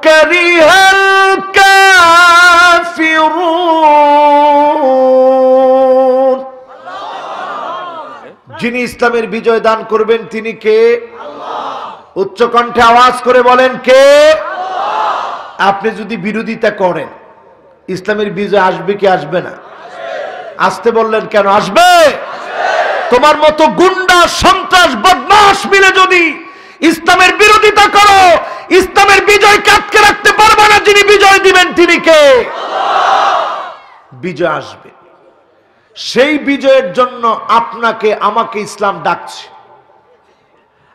কারিহাল কাফিরুন। যিনি ইসলামের বিজয় দান করবেন তিনি কে? উচ্চ কণ্ঠে আওয়াজ করে বলেন, কে? আপনি যদি বিরোধিতা করেন, ইসলামের বিজয় আসবে কি আসবে না? আসতে বললেন কেন? আসবে। তোমার মতো গুন্ডা, সন্ত্রাস, বদমাশ মিলে যদি ইসলামের বিরোধিতা করো, ইসলামের বিজয় আটকে রাখতে পারবে না। যিনি বিজয় দিবেন তিনি কে? বিজয় আসবে। সেই বিজয়ের জন্য আপনাকে আমাকে ইসলাম ডাকছে।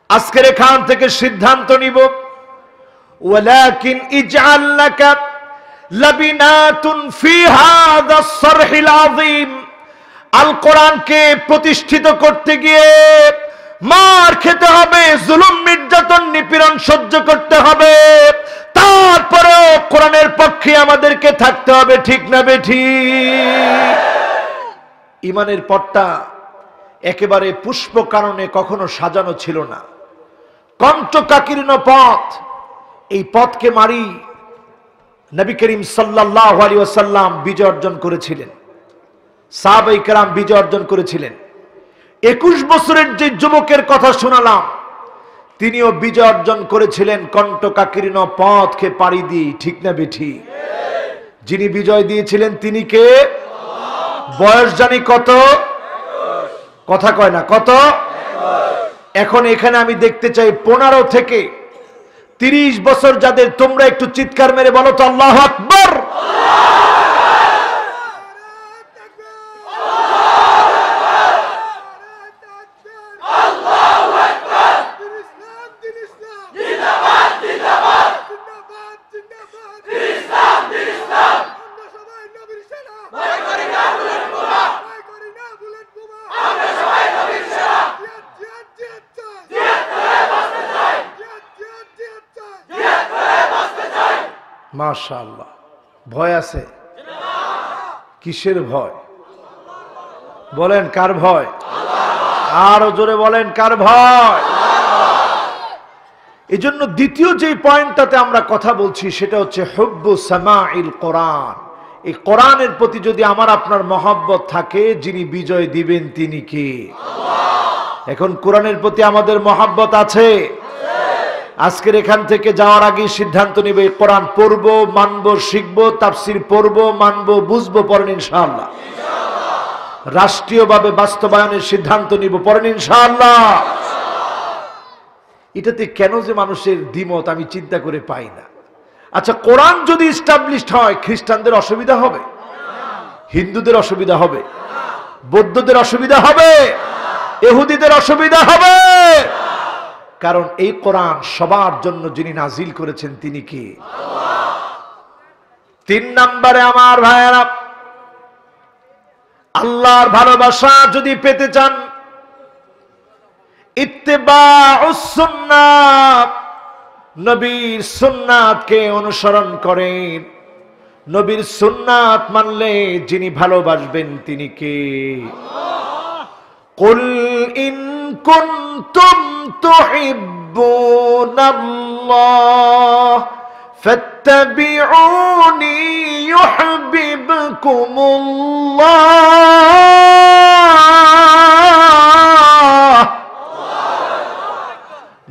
আজকের এখান থেকে সিদ্ধান্ত নিব, ওয়ালাকিন ইজআল লাকা লাবিনাতুন ফি হাযাস সারহিল আযীম। আল কোরআনকে প্রতিষ্ঠিত করতে গিয়ে মার খেতে হবে, জুলুম নির্যাতন নিপীড়ন সহ্য করতে হবে, তারপরেও কোরআনের পক্ষে আমাদেরকে থাকতে হবে। ঠিক না বেঠিক? ইমানের পথটা একেবারে পুষ্প কাননে কখনো সাজানো ছিল না, কণ্টকাকীর্ণ পথ। এই পথকে মারি নবী করিম সাল্লাল্লাহু আলাইহি ওয়াসাল্লাম বিজয় অর্জন করেছিলেন, সাহাবায়ে কেরাম বিজয় অর্জন করেছিলেন। 21 বছরের যে যুবকের কথা শোনালাম, তিনিও বিজয় অর্জন করেছিলেন কণ্টকাকীর্ণ পথকে পাড়ি দিয়ে। ঠিক না বেঠিক? যিনি বিজয় দিয়েছিলেন তিনি কে? বয়স জানি কত? কথা কয় না, কত? এখন এখানে আমি দেখতে চাই 15 থেকে 30 বছর যাদের, তোমরা একটু চিৎকার মেরে বলো তো আল্লাহু আকবার। মাশাআল্লাহ। ভয় আছে? কিসের ভয়? বলেন কার ভয়? আরো জোরে বলেন কার ভয়? এই জন্য দ্বিতীয় যে পয়েন্টটাতে আমরা কথা বলছি সেটা হচ্ছে হুব্বু সামাইল কোরআন। এই কোরআনের প্রতি যদি আমার আপনার মহব্বত থাকে, যিনি বিজয় দিবেন তিনি কে? এখন কোরআনের প্রতি আমাদের মহব্বত আছে? আজকের এখান থেকে যাওয়ার আগে সিদ্ধান্ত নিব, এই কোরআন পড়বো, মানবো, শিখবো, তাফসীর পড়বো, মানবো, বুঝবো, পড়েন ইনশাআল্লাহ। রাষ্ট্রীয়ভাবে বাস্তবায়নের সিদ্ধান্ত নিব, পড়েন ইনশাআল্লাহ। এটাতে কেন যে মানুষের দ্বিমত আমি চিন্তা করে পাই না। আচ্ছা, কোরআন যদি এস্টাবলিশড হয়, খ্রিস্টানদের অসুবিধা হবে? হিন্দুদের অসুবিধা হবে? বৌদ্ধদের অসুবিধা হবে? ইহুদিদের অসুবিধা হবে? কারণ এই কোরআন সবার জন্য যিনি নাজিল করেছেন তিনি কি? 3 নম্বরে আমার ভাইয়েরা, আল্লাহর ভালোবাসা যদি পেতে চান, ইত্তেবাউস সুন্নাহ, নবীর সুন্নাতকে অনুসরণ করেন। নবীর সুন্নাত মানলে যিনি ভালোবাসবেন তিনি কে? কুল ইন কুনতুম তুহিব্বুনাল্লাহ ফাত্তাবিউনি ইউহিব্বুকুমুল্লাহ।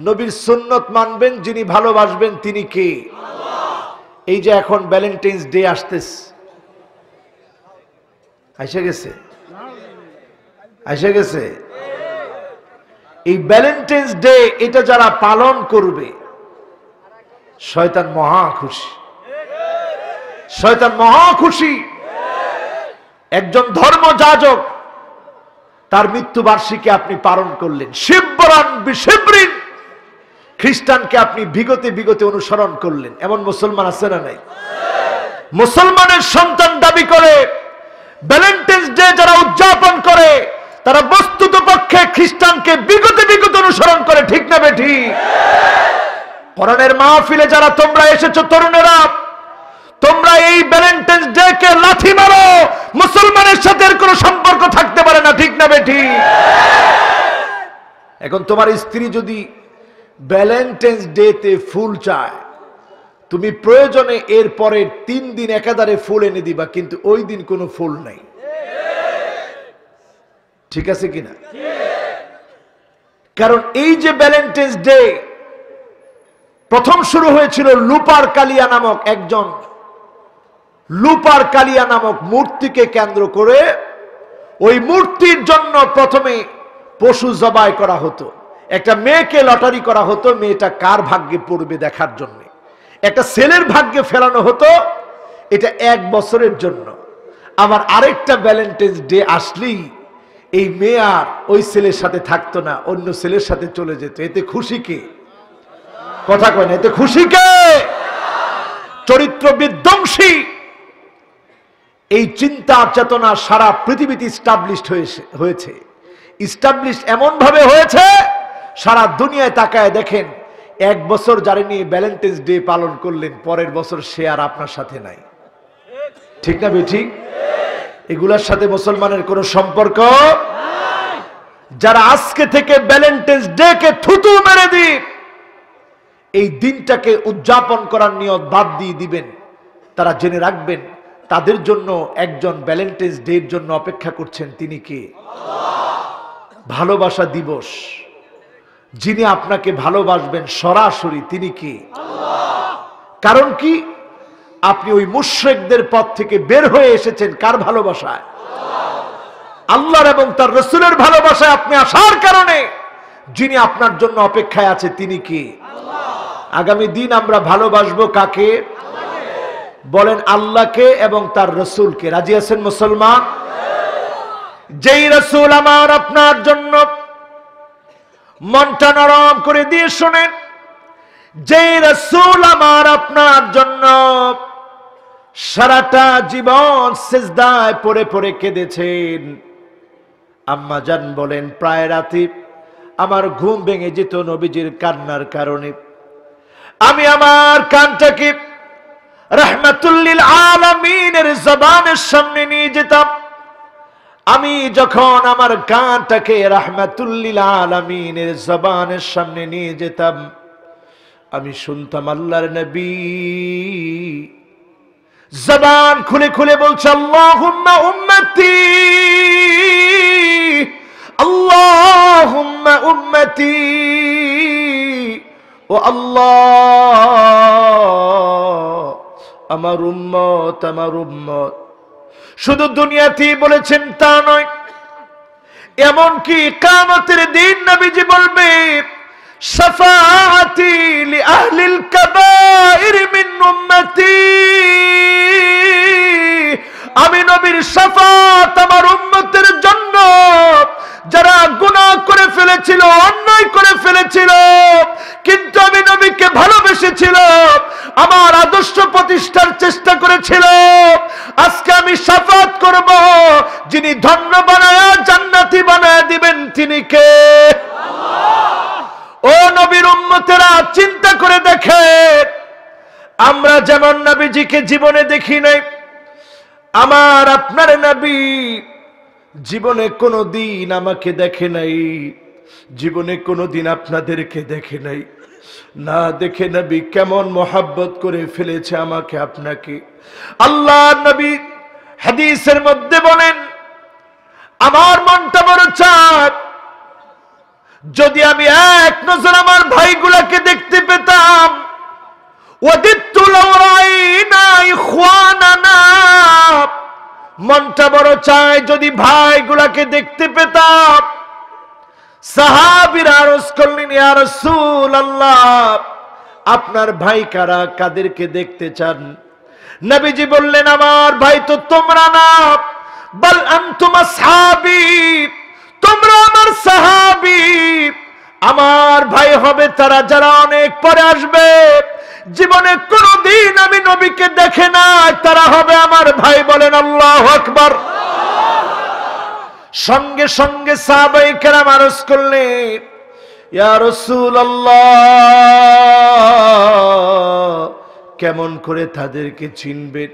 নবীর সুন্নত মানবেন যিনি ভালোবাসবেন তিনি কে? এই যে এখন ভ্যালেন্টাইন্স ডে আসতেছে, আইসা গেছে, আইসা গেছে। এই ভ্যালেন্টাইন্স ডে এটা যারা পালন করবে শয়তান মহা খুশি, শয়তান মহা খুশি। একজন ধর্মযাজক তার মৃত্যুবার্ষিকী আপনি পালন করলেন, শিবরান বিশিবরিন। খ্রিস্টানকে আপনি বিগতে বিগতে অনুসরণ করলেন, এমন মুসলমান আছে না নাই? মুসলমানের সন্তান দাবি করে ভ্যালেন্টাইন্স ডে যারা উদযাপন করে তারা বস্তুতপক্ষে খ্রিস্টানকে বিগতে বিগতে অনুসরণ করে, ঠিক না বেঠিক? কোরআনের মাহফিলে যারা তোমরা এসেছো তরুণেরা, তোমরা এই ভ্যালেন্টাইন্স ডে কে লাথি মারো, মুসলমানের সাথে কোনো সম্পর্ক থাকতে পারে না, ঠিক না বেঠিক? এখন তোমার স্ত্রী যদি ভ্যালেন্টাইন্স ডে তে ফুল চায়, তুমি প্রয়োজনে এর পরে 3 দিন একাধারে ফুল এনে দিবা, কিন্তু ওই দিন কোনো ফুল নাই, ঠিক আছে কিনা? কারণ এই যে ভ্যালেন্টাইন্স ডে প্রথম শুরু হয়েছিল লুপার কালিয়া নামক একজন, লুপার কালিয়া নামক মূর্তিকে কেন্দ্র করে। ওই মূর্তির জন্য প্রথমে পশু জবাই করা হতো, একটা মেয়েকে লটারি করা হতো, মেয়েটা কার ভাগ্যে পড়বে দেখার জন্য। একটা ছেলের ভাগ্যে ফেলানো হতো, এটা 1 বছরের জন্য। আবার আরেকটা ভ্যালেন্টাইন্স ডে আসলেই এই মেয়ে আর ওই ছেলের সাথে থাকতো না, অন্য ছেলের সাথে চলে যেত। এতে খুশি কে? কথা কয় না, এতে খুশি কে? চরিত্র বিধ্বংসী এই চিন্তা চেতনা সারা পৃথিবীতে ইস্টাবলিশড হয়েছে। ইস্টাবলিশড এমন ভাবে হয়েছে, সারা দুনিয়ায় তাকায় দেখেন 1 বছর যারা নিয়ে ভ্যালেন্টাইন্স ডে পালন করলেন, পরের বছর সে আর আপনার সাথে নাই, ঠিক না বেঠিক? এগুলার সাথে মুসলমানের কোনো সম্পর্ক নাই। যারা আজকে থেকে ভ্যালেন্টাইন্স ডে কে থুতু মেরে দিন, এই দিনটাকে উদযাপন করার নিয়ত বাদ দিয়ে দিবেন, তারা জেনে রাখবেন তাদের জন্য একজন ভ্যালেন্টাইন্স ডে এর জন্য অপেক্ষা করছেন। তিনি কে? ভালোবাসা দিবস। যিনি আপনাকে ভালোবাসবেন সরাসরি, তিনি কে? কারণ কি? আপনি ওই মুশরিকদের পথ থেকে বের হয়ে এসেছেন কার ভালোবাসায়? আল্লাহর এবং তার রাসূলের ভালোবাসায় আপনি আসার কারণে যিনি আপনার জন্য অপেক্ষায় আছে তিনি কে? আগামী দিন আমরা ভালোবাসবো কাকে? বলেন আল্লাহকে এবং তার রাসূলকে। রাজি আছেন মুসলমান? যেই রাসূল আমার আপনার জন্য মনটা নরম করে দিয়ে শুনেন, যেই রাসূল আমার আপনার জন্য সারাটা জীবন সিজদায় পড়ে পড়ে কেঁদেছেন। আম্মা জান বলেন প্রায় রাতে আমার ঘুম ভেঙে যেত নবীজির কান্নার কারণে। আমি আমার কানটাকে রাহমাতুল লিল আলামিনের জবানের সামনে নিয়ে যেতাম। আমি যখন আমার কানটাকে রাহমাতুল লিল আলামিনের জবানের সামনে নিয়ে যেতাম, আমি শুনতাম আল্লাহর নবী জবান খুলে খুলে বলছে আল্লাহুম্মা উম্মতি, আল্লাহুম্মা উম্মতি, ও আল্লাহ আমার উম্মত, আমার উম্মত। শুধু দুনিয়াতেই বলেছেন তা নয়, এমনকি কিয়ামতের দিন নবীজি বলবে শাফাআতি লি আহলিল কাবাইর মিন উম্মতি, আমি নবীর শাফাত আমার উম্মতের জন্য, যারা গুনাহ করে ফেলেছিল, অন্যায় করে ফেলেছিল, কিন্তু আমি নবীকে ভালোবেসেছিল, আমার আদর্শ প্রতিষ্ঠার চেষ্টা করেছিল, আজকে আমি শাফাত করব। যিনি ধন্য বানায়া জান্নাতি বানায়া দিবেন তিনি কে? আল্লাহ। ও নবীর উম্মতেরা চিন্তা করে দেখেন, আমরা যেমন নবীজিকে জীবনে দেখি নাই, আমার আপনার নবী জীবনে কোনোদিন আমাকে দেখে নাই, জীবনে কোনোদিন আপনাদেরকে দেখে নাই। না দেখে নবী কেমন মোহাব্বত করে ফেলেছে আমাকে আপনাকে। আল্লাহ নবী হাদিসের মধ্যে বলেন, আমার মনটা বড় চায় যদি আমি এক নজর আমার ভাইগুলাকে দেখতে পেতাম। ওয়াদিতু লাউ রাইনা ইখওয়ানানা, মনটা বড় চায় যদি ভাইগুলাকে দেখতে পেতাম। সাহাবীরা আরজ করলেন, ইয়া রাসূলুল্লাহ, আপনার ভাই কারা, কাদেরকে দেখতে চান? নবীজি বললেন, আমার ভাই তো তোমরা না, বাল আনতুম আসহাবী, তোমরা আমার সাহাবী। আমার ভাই হবে তারা যারা অনেক পরে আসবে, জীবনে কোনদিন আমি নবীকে দেখে না, তারা হবে আমার ভাই। বলেন আল্লাহু আকবার। সঙ্গে সঙ্গে সাহাবায়ে কেরাম আরজ করলেন, ইয়া রাসূলুল্লাহ, কেমন করে তাদেরকে চিনবেন?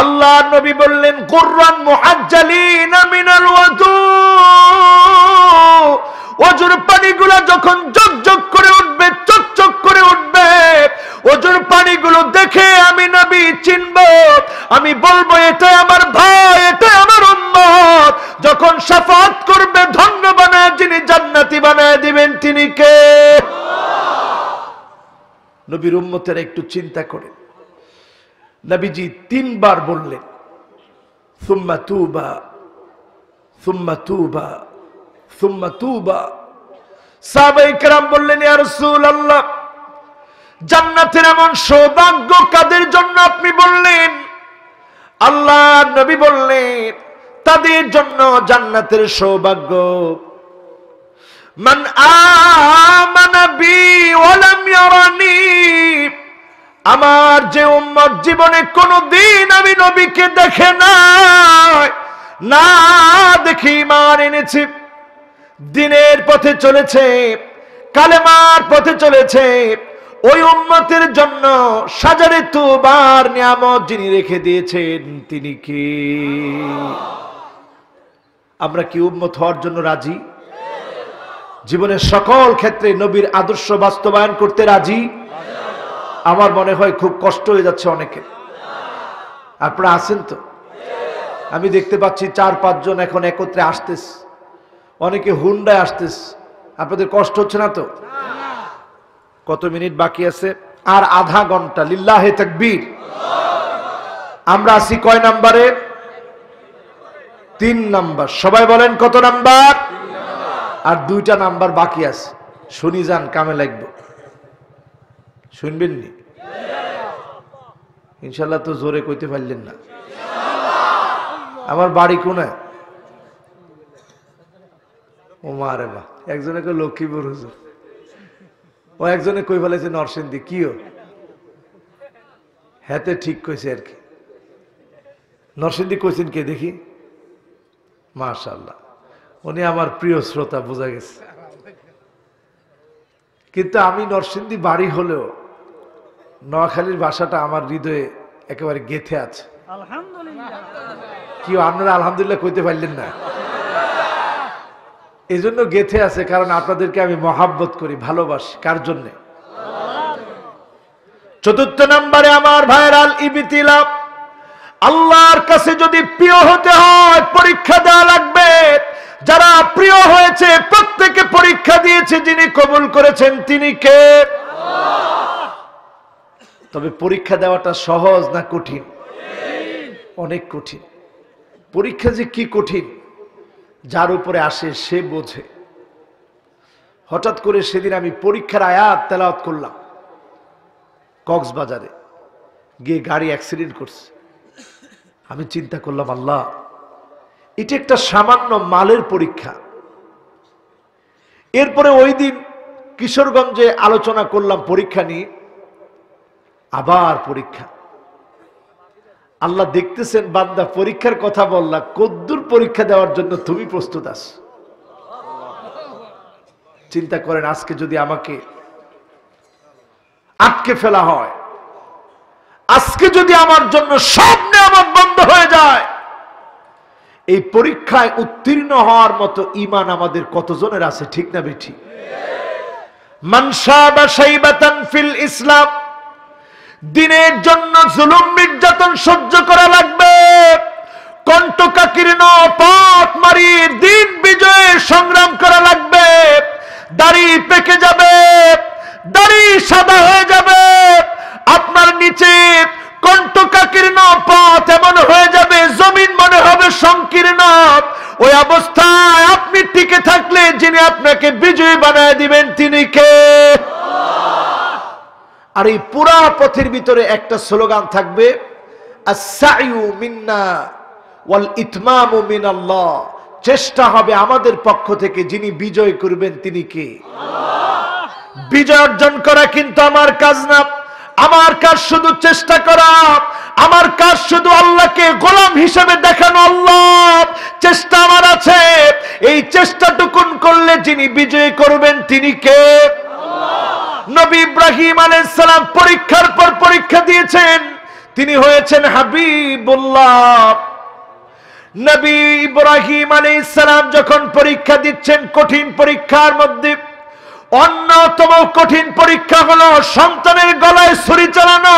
আল্লাহ নবী বললেন, কুররান মুআজ্জালিনা মিনাল ওয়াদু, ওজুর পানিগুলো যখন জকজক করে উঠবে, চকচক করে উঠবে, ওজুর পানিগুলো দেখে আমি নবী চিনব, আমি বলবো এটা আমার ভাই, এটা আমার উম্মত। যখন শাফাআত করবে, ধন্য বানায় যিনি জান্নাতি বানায় দিবেন তিনি কে? নবীর উম্মতেরা একটু চিন্তা করেন। নবীজি 3 বার বললেন, সুম্মা তুবা, সুম্মা তুবা, সুম্মা তুবা। সাহাবায়ে কেরাম বললেন, ইয়া রাসূলুল্লাহ, জান্নাতের এমন সৌভাগ্য কাদের জন্য আপনি বললেন? আল্লাহ নবী বললেন, তাদের জন্য জান্নাতের সৌভাগ্য, মান আমানা বি ওয়া লাম ইয়ারানি, আমার যে উম্মত জীবনে কোনদিন আমি নবীকে দেখে নাই, না দেখে ঈমান এনেছে, দ্বীনের পথে চলেছে, কালেমার পথে চলেছে, ওই উম্মতের জন্য সাজারে তুবার নিয়ামত যিনি রেখে দিয়েছেন তিনি কে? আমরা কি উম্মত হওয়ার জন্য রাজি? জীবনের সকল ক্ষেত্রে নবীর আদর্শ বাস্তবায়ন করতে রাজি? আমার মনে হয় খুব কষ্ট হয়ে যাচ্ছে অনেকের। আপনারা আছেন তো? আমি দেখতে পাচ্ছি 4-5 জন এখন একত্রে আসতেছে, অনেকে হুন্ডায় আসতেছে। আপনাদের কষ্ট হচ্ছে না তো? কত মিনিট বাকি আছে? আর আধা ঘন্টা। লিল্লাহে তাকবীর। আমরা আছি কয় নাম্বারে? 3 নাম্বার। সবাই বলেন কত নাম্বার? আর 2টা নাম্বার বাকি আছে। শুনি যান, কামে লাগবে। শুনবেন নি? ইনশাল্লাহ তো জোরে কইতে পারলেন না। আমার বাড়ি কোনায়? ও মারে বা, একজনে কই লক্ষ্মীপুর হুজুর, ও একজনে কই ফেলেছে নরসিংদী। কিও হ্যাঁ ঠিক কইছে আর কি। নরসিংদী কইছেন কে দেখি? মাশাআল্লাহ, উনি আমার প্রিয় শ্রোতা, বোঝা গেছে। কিন্তু আমি নরসিংদী বাড়ি হলেও নোয়াখালীর ভাষাটা আমার হৃদয়ে একেবারে গেথে আছে। কি আপনারা আলহামদুলিল্লাহ কইতে পারলেন না? এই জন্য গেথে আছে, কারণ আপনাদেরকে আমি মহাব্বত করি, ভালোবাসি। কার জন্য? 4 নম্বরে আমার ভাইরাল ইবতিলা, আল্লাহর কাছে যদি প্রিয় হতে হয় পরীক্ষা দেওয়া লাগবে। যারা প্রিয় হয়েছে প্রত্যেকে পরীক্ষা দিয়েছে, যিনি কবুল করেছেন তিনি কে? তবে পরীক্ষা দেওয়াটা সহজ না কঠিন? অনেক কঠিন। পরীক্ষা যে কি কঠিন যার উপরে আসে সে বোঝে। হঠাৎ করে সেদিন আমি পরীক্ষার আয়াত তেলাওয়াত করলাম, কক্সবাজারে গিয়ে গাড়ি অ্যাক্সিডেন্ট করছে। আমি চিন্তা করলাম, আল্লাহ, এটা একটা সামান্য মালের পরীক্ষা। এরপরে ওই দিন কিশোরগঞ্জে আলোচনা করলাম পরীক্ষা নিয়ে, আবার পরীক্ষা। আল্লাহ দেখতেছেন, বান্দা পরীক্ষার কথা বললা, কদ্দুর পরীক্ষা দেওয়ার জন্য তুমি প্রস্তুত আছো। চিন্তা করেন, আজকে যদি আমাকে আটকে ফেলা হয়, আজকে যদি আমার জন্য সব নিয়ামত বন্ধ হয়ে যায়, এই পরীক্ষায় উত্তীর্ণ হওয়ার মতো ঈমান আমাদের কতজনের আছে? ঠিক না বেঠি? মান শাবা শাইবাতান ফিল ইসলাম, দিনের জন্য জুলুম নির্যাতন সহ্য করা লাগবে, কণ্ঠকাকীর্ণ পথ মারি দিন বিজয়ের সংগ্রাম করা লাগবে। দাড়ি পেকে যাবে, দাড়ি সাদা হয়ে যাবে, আপনার নিচে কণ্ঠকাকীর্ণ পথ এমন হয়ে যাবে জমিন মনে হবে সংকীর্ণ। ওই অবস্থায় আপনি টিকে থাকলে যিনি আপনাকে বিজয়ী বানায় দিবেন তিনি কে? আর এই পুরা পথের ভিতরে একটা স্লোগান থাকবে, আস-সাইয়ু মিন্না ওয়াল ইতমামু মিনাল্লাহ, চেষ্টা হবে আমাদের পক্ষ থেকে, যিনি বিজয় করবেন তিনি কে? বিজয় অর্জন করা কিন্তু আমার কাজ না, আমার কাজ শুধু চেষ্টা করা, আমার কাজ শুধু আল্লাহকে গোলাম হিসেবে দেখানো। আল্লাহ চেষ্টা আমার আছে, এই চেষ্টাটুকুন করলে যিনি বিজয় করবেন তিনি কে? নবী ইব্রাহিম আলাইহিস সালাম পরীক্ষার পর পরীক্ষা দিয়েছেন, তিনি হয়েছেন হাবিবুল্লাহ। নবী ইব্রাহিম আলাইহিস সালাম যখন পরীক্ষা দিচ্ছেন, কঠিন পরীক্ষার মধ্যে অন্যতম কঠিন পরীক্ষা হলো সন্তানের গলায় ছুরি চালানো।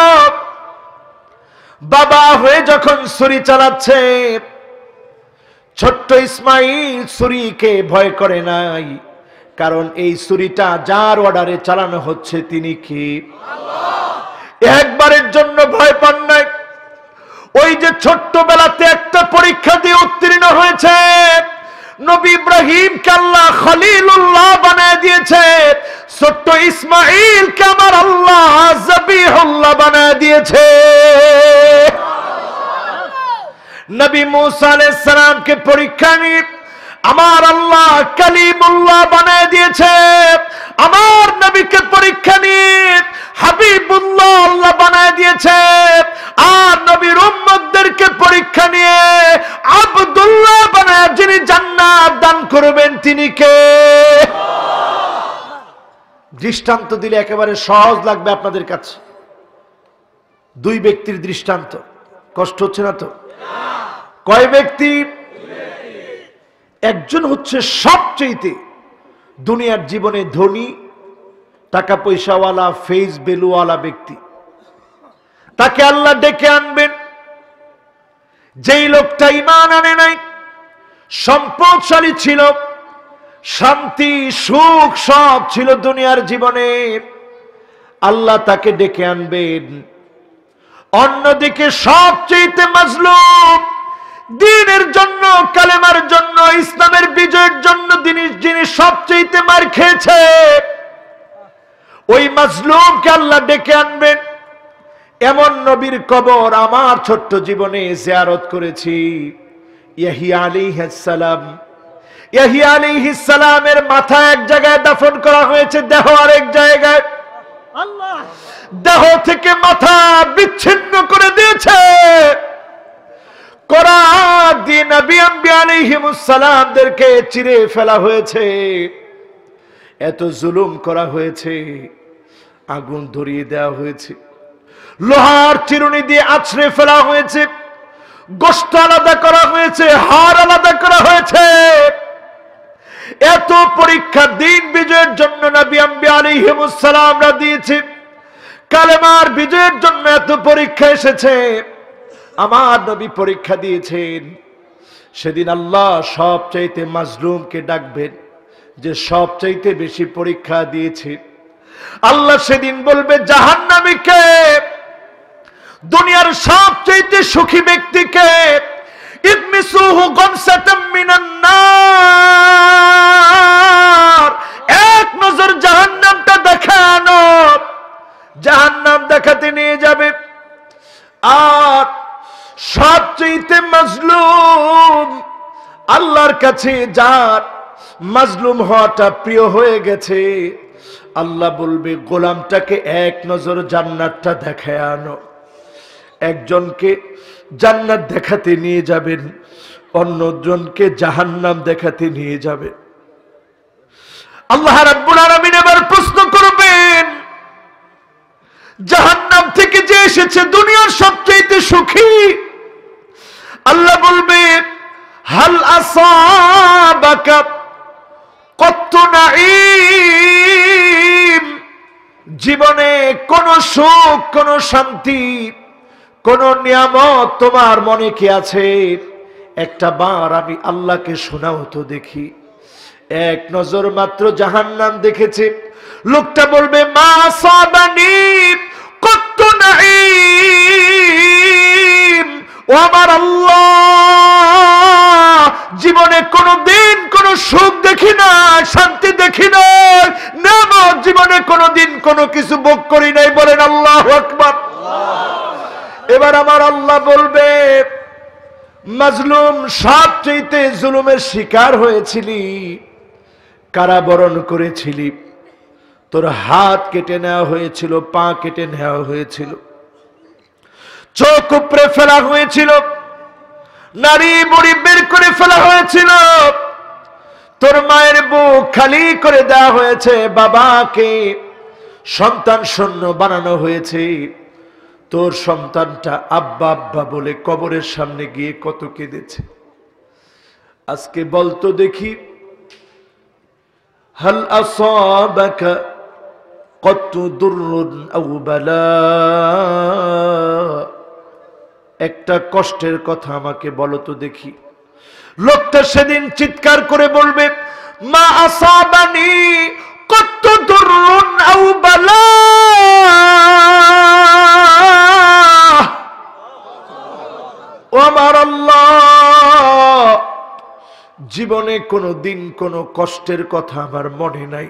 বাবা হয়ে যখন ছুরি চালাচ্ছে, ছোট্ট ইসমাইল ছুরিকে ভয় করে নাই, কারণ এই ছুরিটা যার অর্ডারে চালানো হচ্ছে তিনি কি? একবারের জন্য ভয় পান নাই। ওই যে ছোট্টবেলাতে একটা পরীক্ষা দিয়ে উত্তীর্ণ হয়েছে, নবী ইব্রাহিমকে আল্লাহ খলিলুল্লাহ বানায় দিয়েছে, ছোট্ট ইসমাইলকে আমার আল্লাহ যাবিহুল্লাহ বানায় দিয়েছে। নবী মুসা আলাইহিস সালামকে পরীক্ষা নিয়ে আমার আল্লাহ কালিমুল্লাহ বানায় দিয়েছে। আমার নবীকে পরীক্ষা নিয়ে হাবিবুল্লাহ আল্লাহ বানায় দিয়েছে। আর নবীর উম্মতদেরকে পরীক্ষা নিয়ে আব্দুল্লাহ বানায়, যিনি জান্নাত দান করবেন তিনি কে? দৃষ্টান্ত দিলে একেবারে সহজ লাগবে আপনাদের কাছে। দুই ব্যক্তির দৃষ্টান্ত, কষ্ট হচ্ছে না তো? কয় ব্যক্তি? একজন হচ্ছে সবচেয়ে দুনিয়ার জীবনে ধনী, টাকা পয়সাওয়ালা, ফেস ভ্যালুওয়ালা ব্যক্তি। তাকে আল্লাহ ডেকে আনবেন। যেই লোকটা ঈমান আনে নাই, সম্পদশালী ছিল, শান্তি সুখ সব ছিল দুনিয়ার জীবনে, আল্লাহ তাকে ডেকে আনবেন। অন্যদিকে সবচেয়ে মাজলুম, দ্বীনের জন্য, কালেমার জন্য, ইসলামের বিজয়ের জন্য যিনি সবচেয়ে মার খেয়েছে, ওই মাজলুমকে আল্লাহ ডেকে আনবেন। এমন নবীর কবর আমার ছোট্ট জীবনে জিয়ারত করেছি। ইয়াহিয়া আলাইহিস সালাম, ইয়াহিয়া আলাইহিস সালামের মাথা এক জায়গায় দাফন করা হয়েছে, দেহ আরেক জায়গায়। আল্লাহ দেহ থেকে মাথা বিচ্ছিন্ন করে দিয়েছে। কোরআন দিয়ে নবী আম্বিয়া আলাইহিমুস সালামদেরকে চিরে ফেলা হয়েছে, এত জুলুম করা হয়েছে, আগুন ধরিয়ে দেওয়া হয়েছে, লোহার চিরুনি দিয়ে আছড়ে ফেলা হয়েছে, গোশত আলাদা করা হয়েছে, হাড় আলাদা করা হয়েছে। এত পরীক্ষা দিন বিজয়ের জন্য নবী আম্বিয়া আলাইহিমুস সালামরা দিয়েছে, কালেমার বিজয়ের জন্য এত পরীক্ষা এসেছে। আমার নবী পরীক্ষা দিয়েছেন। সেদিন আল্লাহ সবচাইতে মাজলুমকে ডাকবেন, যে সবচাইতে বেশি পরীক্ষা দিয়েছে। আল্লাহ সেদিন বলবে জাহান্নামীকে, দুনিয়ার সবচাইতে সুখী ব্যক্তিকে, ইদমিসুহু গামসাতাম মিনান নার, এক নজর জাহান্নামটা দেখানো। জাহান্নাম দেখাতে নিয়ে যাবে। আর সবচেয়ে মাজলুম, আল্লাহর কাছে যার মাজলুম হওয়াটা প্রিয় হয়ে গেছে, আল্লাহ বলবে গোলামটাকে এক নজর জান্নাতটা দেখায় আনো। একজনকে জান্নাত দেখাতে নিয়ে যাবেন, অন্যজনকে জাহান্নাম দেখাতে নিয়ে যাবেন। আল্লাহ রাব্বুল আলামিন এবার প্রশ্ন করবেন, জাহান্নাম থেকে যে এসেছে দুনিয়ার সবচেয়ে সুখী। আল্লাহ বলবে হাল আসাবাকা কত নাঈম, জীবনে কোন সুখ, কোন শান্তি, কোন নিয়ামত তোমার মনে কি আছে? একটা বার আমি আল্লাহকে শোনাও তো দেখি। এক নজর মাত্র জাহান্নাম দেখেছে। লোকটা বলবে মা সাবানি কত নাঈম, ও আমার আল্লাহ, জীবনে কোনদিন কোন সুখ দেখি না, শান্তি দেখি না, নেয়ামত জীবনে কোনদিন কোনো কিছু ভোগ করি নাই। বলেন আল্লাহু আকবার। এবার আমার আল্লাহ বলবে মাজলুম, সবচেয়ে জুলুমের শিকার হয়েছিলি, কারাবরণ করেছিলি, তোর হাত কেটে নেওয়া হয়েছিল, পা কেটে নেওয়া হয়েছিল, চোখ উপড়ে ফেলা হয়েছিল, নারী বুড়ি বের করে ফেলা হয়েছিল, তোর মায়ের বুক খালি করে দেওয়া হয়েছে, বাবাকে সন্তান শূন্য বানানো হয়েছে। তোর সন্তানটা আব্বা আব্বা বলে কবরের সামনে গিয়ে কত কেঁদেছে। আজকে বলতো দেখি হাল আসাবাকা কত দুররুন আও বালা, একটা কষ্টের কথা আমাকে বলো তো দেখি। লোকটা সেদিন চিৎকার করে বলবে মা আসাবানি কত দুররুন আও বালা, ও আমার আল্লাহ, জীবনে কোনদিন কোনো কষ্টের কথা আমার মনে নাই,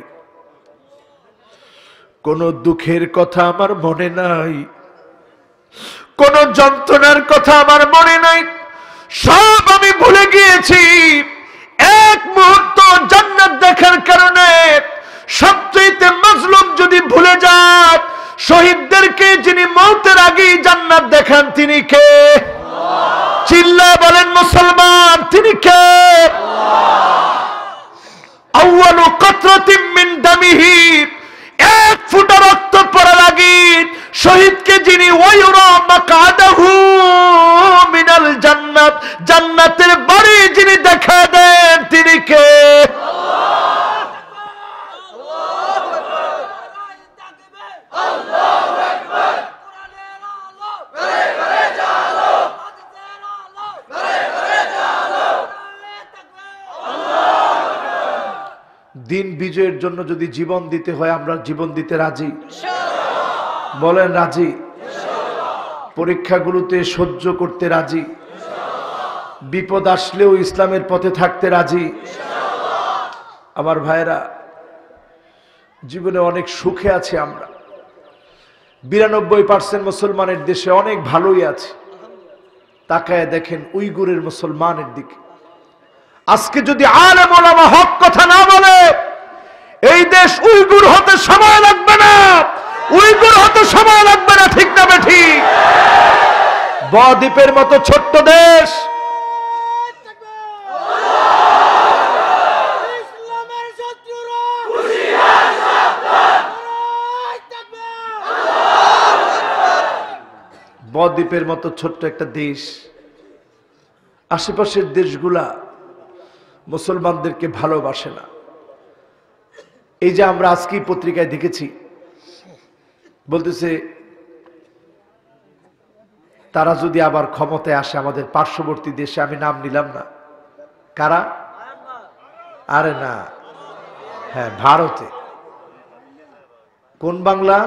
কোন দুঃখের কথা আমার মনে নাই, কোন যন্ত্রণার কথা আমার মনে নাই, সব আমি ভুলে গিয়েছি। এক মুহূর্ত জান্নাত দেখার কারণে সবচেয়ে মাজলুম যদি ভুলে যায়, শহীদদেরকে যিনি মওতের আগেই জান্নাত দেখান তিনি কে? চিল্লা বলেন মুসলমান, তিনি কে? আউয়ালু কাতরাতিন মিন দামিহি, এক ফোঁটা রক্ত পড়া লাগি শহীদকে যিনি ওয়ায়ুরা মাকাদাহু মিনাল জান্নাত, জান্নাতের বাড়ি যিনি দেখা দেন তিনি কে? দিন বিজয়ের জন্য যদি জীবন দিতে হয়, আমরা জীবন দিতে রাজি? বলেন রাজি? পরীক্ষাগুলোতে সহ্য করতে রাজি? বিপদ আসলেও ইসলামের পথে থাকতে রাজি? আমার ভাইরা, জীবনে অনেক সুখে আছি আমরা। 92% মুসলমানের দেশে অনেক ভালোই আছে। তাকায় দেখেন উইগুরের মুসলমানের দিকে। আজকে যদি আলেম ওলামা হক কথা না বলে, এই দেশ উইগুর হতে সময় লাগবে না, উইগুর হতে সময় লাগবে না, ঠিক না বেঠিক? বদ্বীপের মতো ছোট্ট দেশ, বদ্বীপের মতো ছোট্ট একটা দেশ, আশেপাশের দেশগুলা মুসলমানদেরকে ভালোবাসে না। এই যে আমরা আজকেই পত্রিকায় দেখেছি, বলতেছে তারা যদি আবার ক্ষমতায় আসে আমাদের পার্শ্ববর্তী দেশে, আমি নাম নিলাম না, কারা? আরে না, হ্যাঁ ভারতে। কোন বাংলা?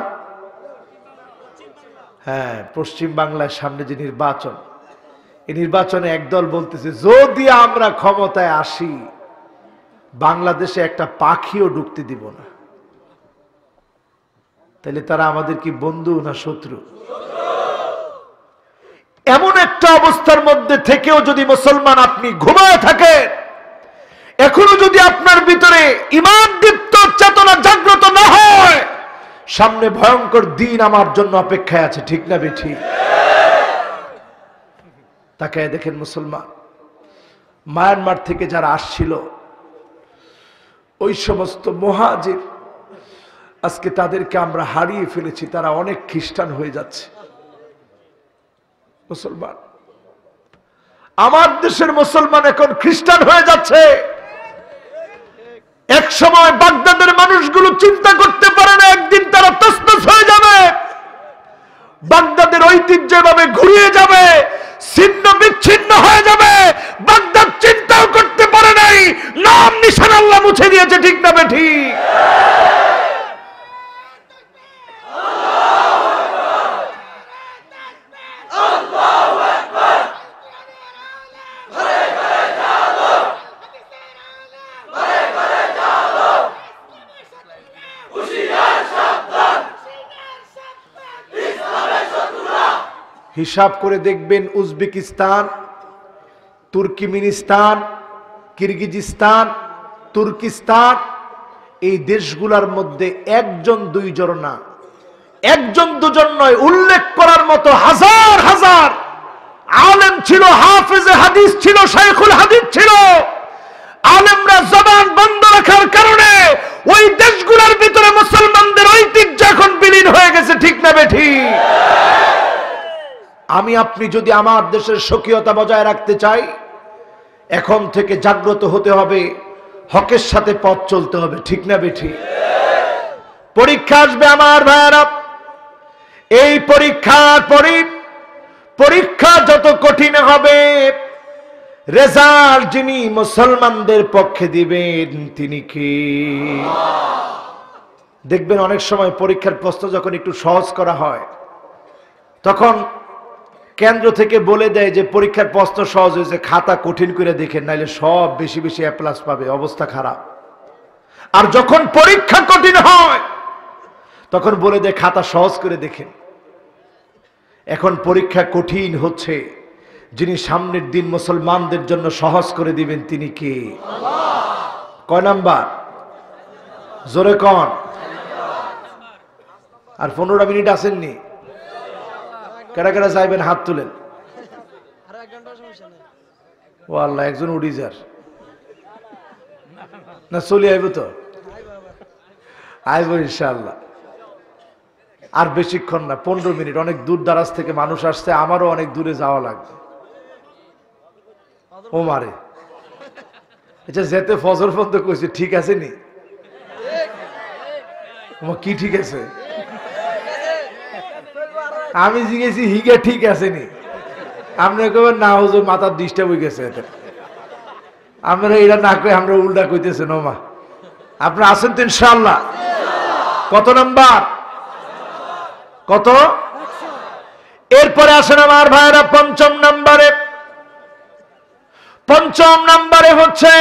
হ্যাঁ, পশ্চিম বাংলার সামনে যে নির্বাচন, এই নির্বাচনে একদল বলতেছে যদি আমরা ক্ষমতায় আসি বাংলাদেশে একটা পাখিও ঢুকতে দিব না। তাহলে তারা আমাদের কি বন্ধু না শত্রু? এমন একটা অবস্থার মধ্যে থেকেও যদি মুসলমান আপনি ঘুমায় থাকেন, এখনো যদি আপনার ভিতরে ঈমান দীপ্ত চেতনা জাগ্রত না হয়, সামনে ভয়ঙ্কর দিন আমার জন্য অপেক্ষায় আছে, ঠিক না বেঠিক? তাকায় দেখেন মুসলমান, মায়ানমার থেকে যারা আসছিল, ওই সমস্ত মুহাজির আজকে তাদেরকে আমরা হারিয়ে ফেলেছি, তারা অনেক খ্রিস্টান হয়ে যাচ্ছে। মুসলমান, আমার দেশের মুসলমান এখন খ্রিস্টান হয়ে যাচ্ছে। এক সময় বাগদাদের মানুষগুলো চিন্তা করতে পারে না একদিন তারা তছনছ হয়ে যাবে, বাগদাদের ঐতিহ্য এভাবে ঘুরিয়ে যাবে, ছিন্ন বিচ্ছিন্ন হয়ে যাবে। বাগদাদ চিন্তাও করতে পারে নাই, নাম নিশান আল্লাহ মুছে দিয়েছে। ঠিক না বেঠিক? হিসাব করে দেখবেন, উজবেকিস্তান, তুর্কিমিনিস্তান, কিরগিজস্তান, তুর্কিস্তান, এই দেশগুলোর মধ্যে একজন দুইজন না, একজন দুজন নয়, উল্লেখ করার মতো হাজার হাজার আলেম ছিল, হাফেজে হাদিস ছিল, শাইখুল হাদিস ছিল। আলেমরা জবান বন্ধ রাখার কারণে ওই দেশগুলোর ভিতরে মুসলমানদের ঐতিহ্য এখন বিলীন হয়ে গেছে। ঠিক না বেঠিক? আমি আপনি যদি আমার দেশের স্বকীয়তা বজায় রাখতে চাই, এখন থেকে জাগ্রত হতে হবে, হকের সাথে পথ চলতে হবে। ঠিক না বেঠিক? পরীক্ষা আসবে আমার ভাইয়েরা, এই পরীক্ষার পরে পরীক্ষা যত কঠিন হবে, রেজাল্ট যিনি মুসলমানদের পক্ষে দিবেন তিনি কি? দেখবেন অনেক সময় পরীক্ষার প্রশ্ন যখন একটু সহজ করা হয়, তখন কেন্দ্র থেকে বলে দেয় যে পরীক্ষার প্রশ্ন সহজ হয়েছে, খাতা কঠিন করে দেখেন, নাইলে সব বেশি বেশি এ প্লাস পাবে, অবস্থা খারাপ। আর যখন পরীক্ষা কঠিন হয় তখন বলে দেয় খাতা সহজ করে দেখেন। এখন পরীক্ষা কঠিন হচ্ছে, যিনি সামনের দিন মুসলমানদের জন্য সহজ করে দিবেন তিনি কে? কয় নাম্বার? জোরে কন। আর 15 মিনিট আসেননি, কারা কারা যাইবেন হাত তুলেন। ও আল্লাহ, একজন উড়িজার না, চলে আইব তো? আইব ইনশাআল্লাহ। আর বেশিক্ষণ না, 15 মিনিট। অনেক দূর দারাজ থেকে মানুষ আসছে, আমারও অনেক দূরে যাওয়া লাগবে। ও মারে, আচ্ছা যেতে ফজর পর্যন্ত কইছে, ঠিক আছে নি? কি ঠিক আছে? আমি জিজ্ঞেসি হিগে ঠিক আছে নি? আপনি কবেন না হুজুর মাথার ডিস্টার্ব হয়ে গেছে। আমরা এটা না কই আমরা উল্টা কইতেছেন। ও মা, আপনারা আছেন তো ইনশাআল্লাহ? কত নাম্বার? কত? এরপরে আসেন আমার ভাইরা পঞ্চম নাম্বারে। পঞ্চম নাম্বারে হচ্ছে,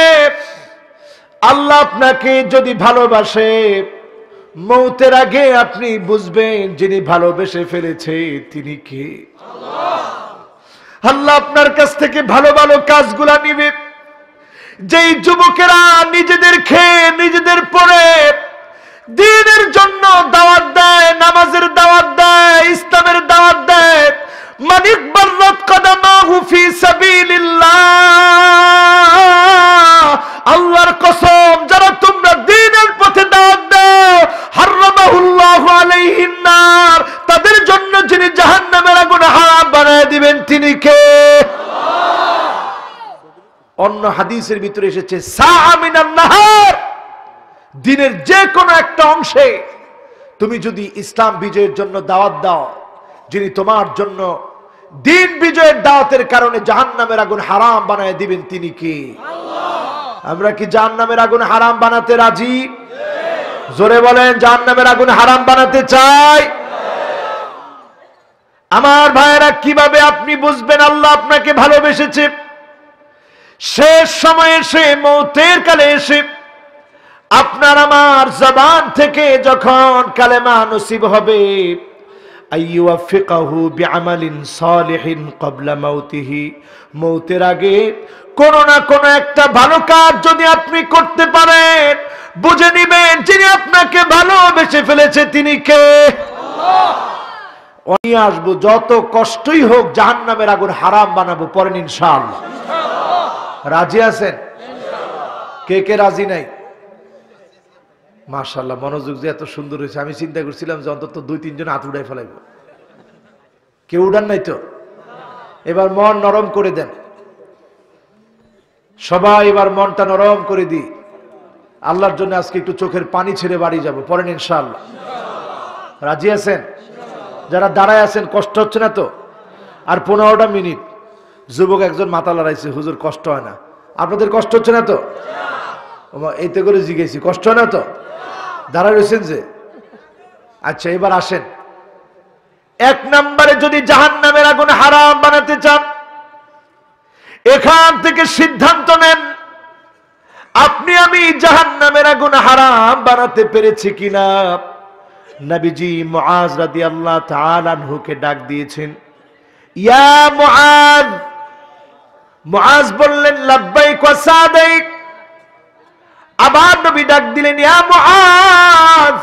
আল্লাহ আপনাকে যদি ভালোবাসে, মৌতের আগে আপনি বুঝবেন যিনি ভালোবেসে ফেলেছে তিনি কে। আল্লাহ আপনার কাছ থেকে ভালো ভালো কাজগুলা নিবে। যেই যুবকেরা নিজেদের খেয়ে নিজেদের পরে দ্বীনের জন্য দাওয়াত দেয়, নামাজের দাওয়াত দেয়, ইসলামের দাওয়াত দেয়, মানিক বাররাত কদমাহু ফি সাবিলিল্লাহ, আল্লাহর কসম, যারা তোমরা দ্বীনের পথে দাওয়াত দাও, হারামাহুল্লাহু আলাইহিন নার, তাদের জন্য যিনি জাহান্নামের আগুন হারাম বানায় দিবেন তিনি কে? অন্য হাদিসের ভিতরে এসেছে, সাআ মিনান নাহার, দিনের যে কোনো একটা অংশে তুমি যদি ইসলাম বিজয়ের জন্য দাওয়াত দাও, যিনি তোমার জন্য দিন বিজয়ের দাওয়াতের কারণে জাহান্নামের আগুন হারাম বানায় দিবেন তিনি কি? আমরা কি জাহান্নামের আগুন হারাম বানাতে রাজি? জোরে বলেন, জাহান্নামের আগুন হারাম বানাতে চাই? আমার ভাইয়েরা, কিভাবে আপনি বুঝবেন আল্লাহ আপনাকে ভালোবেসেছে? শেষ সময়ে এসে, মৌতের কালে এসে আপনার আমার জবান থেকে যখন কালেমা নসিব হবে, আইয়ুফিকাহু বিআমালিন সালিহিন ক্বাবলা মাউতিহি, মৌতের আগে কোন না কোন একটা ভালো কাজ যদি আপনি করতে পারেন, বুঝে নিবেন যিনি আপনাকে ভালোবেসে ফেলেছে তিনি কে? আমি আসবো, যত কষ্টই হোক জাহান্নামের আগুন হারাম বানাবো, পরেন ইনশাআল্লাহ। রাজি আছেন? কে কে রাজি নাই? মাশাআল্লাহ, মনোযোগ যে এত সুন্দর হয়েছে, আমি চিন্তা করছিলাম যে অন্তত 2-3 জন হাত উড়াই ফেলাইব। কেউ উড়ান নাই তো? এবার মন নরম করে দেন সবাই, এবার মনটা নরম করে দিই। আল্লাহর জন্য আজকে একটু চোখের পানি ছেড়ে বাড়ি যাব, পড়েন ইনশাআল্লাহ। রাজি আছেন? যারা দাঁড়ায় আছেন কষ্ট হচ্ছে না তো? আর 15টা মিনিট। যুবক একজন মাথা লড়াইছে, হুজুর কষ্ট হয় না? আপনাদের কষ্ট হচ্ছে না তো? এইতে করে জিজ্ঞেসি, কষ্ট হয় না তো? দাঁড়ায় রয়েছেন যে? আচ্ছা, এবার আসেন। 1 নম্বরে যদি জাহান্নামের আগুন হারাম বানাতে চান, এখান থেকে সিদ্ধান্ত নেন আপনি আমি জাহান্নামের আগুন হারাম বানাতে পেরেছি কিনা। নবীজি মুআজ রাদিয়াল্লাহু তাআলা আনহুকে ডাক দিয়েছেন, ইয়া মুআজ। মুআজ বললেন লাব্বাইক ওয়া সাদাইক। আবার নবী ডাক দিলেন, ইয়া মুআজ।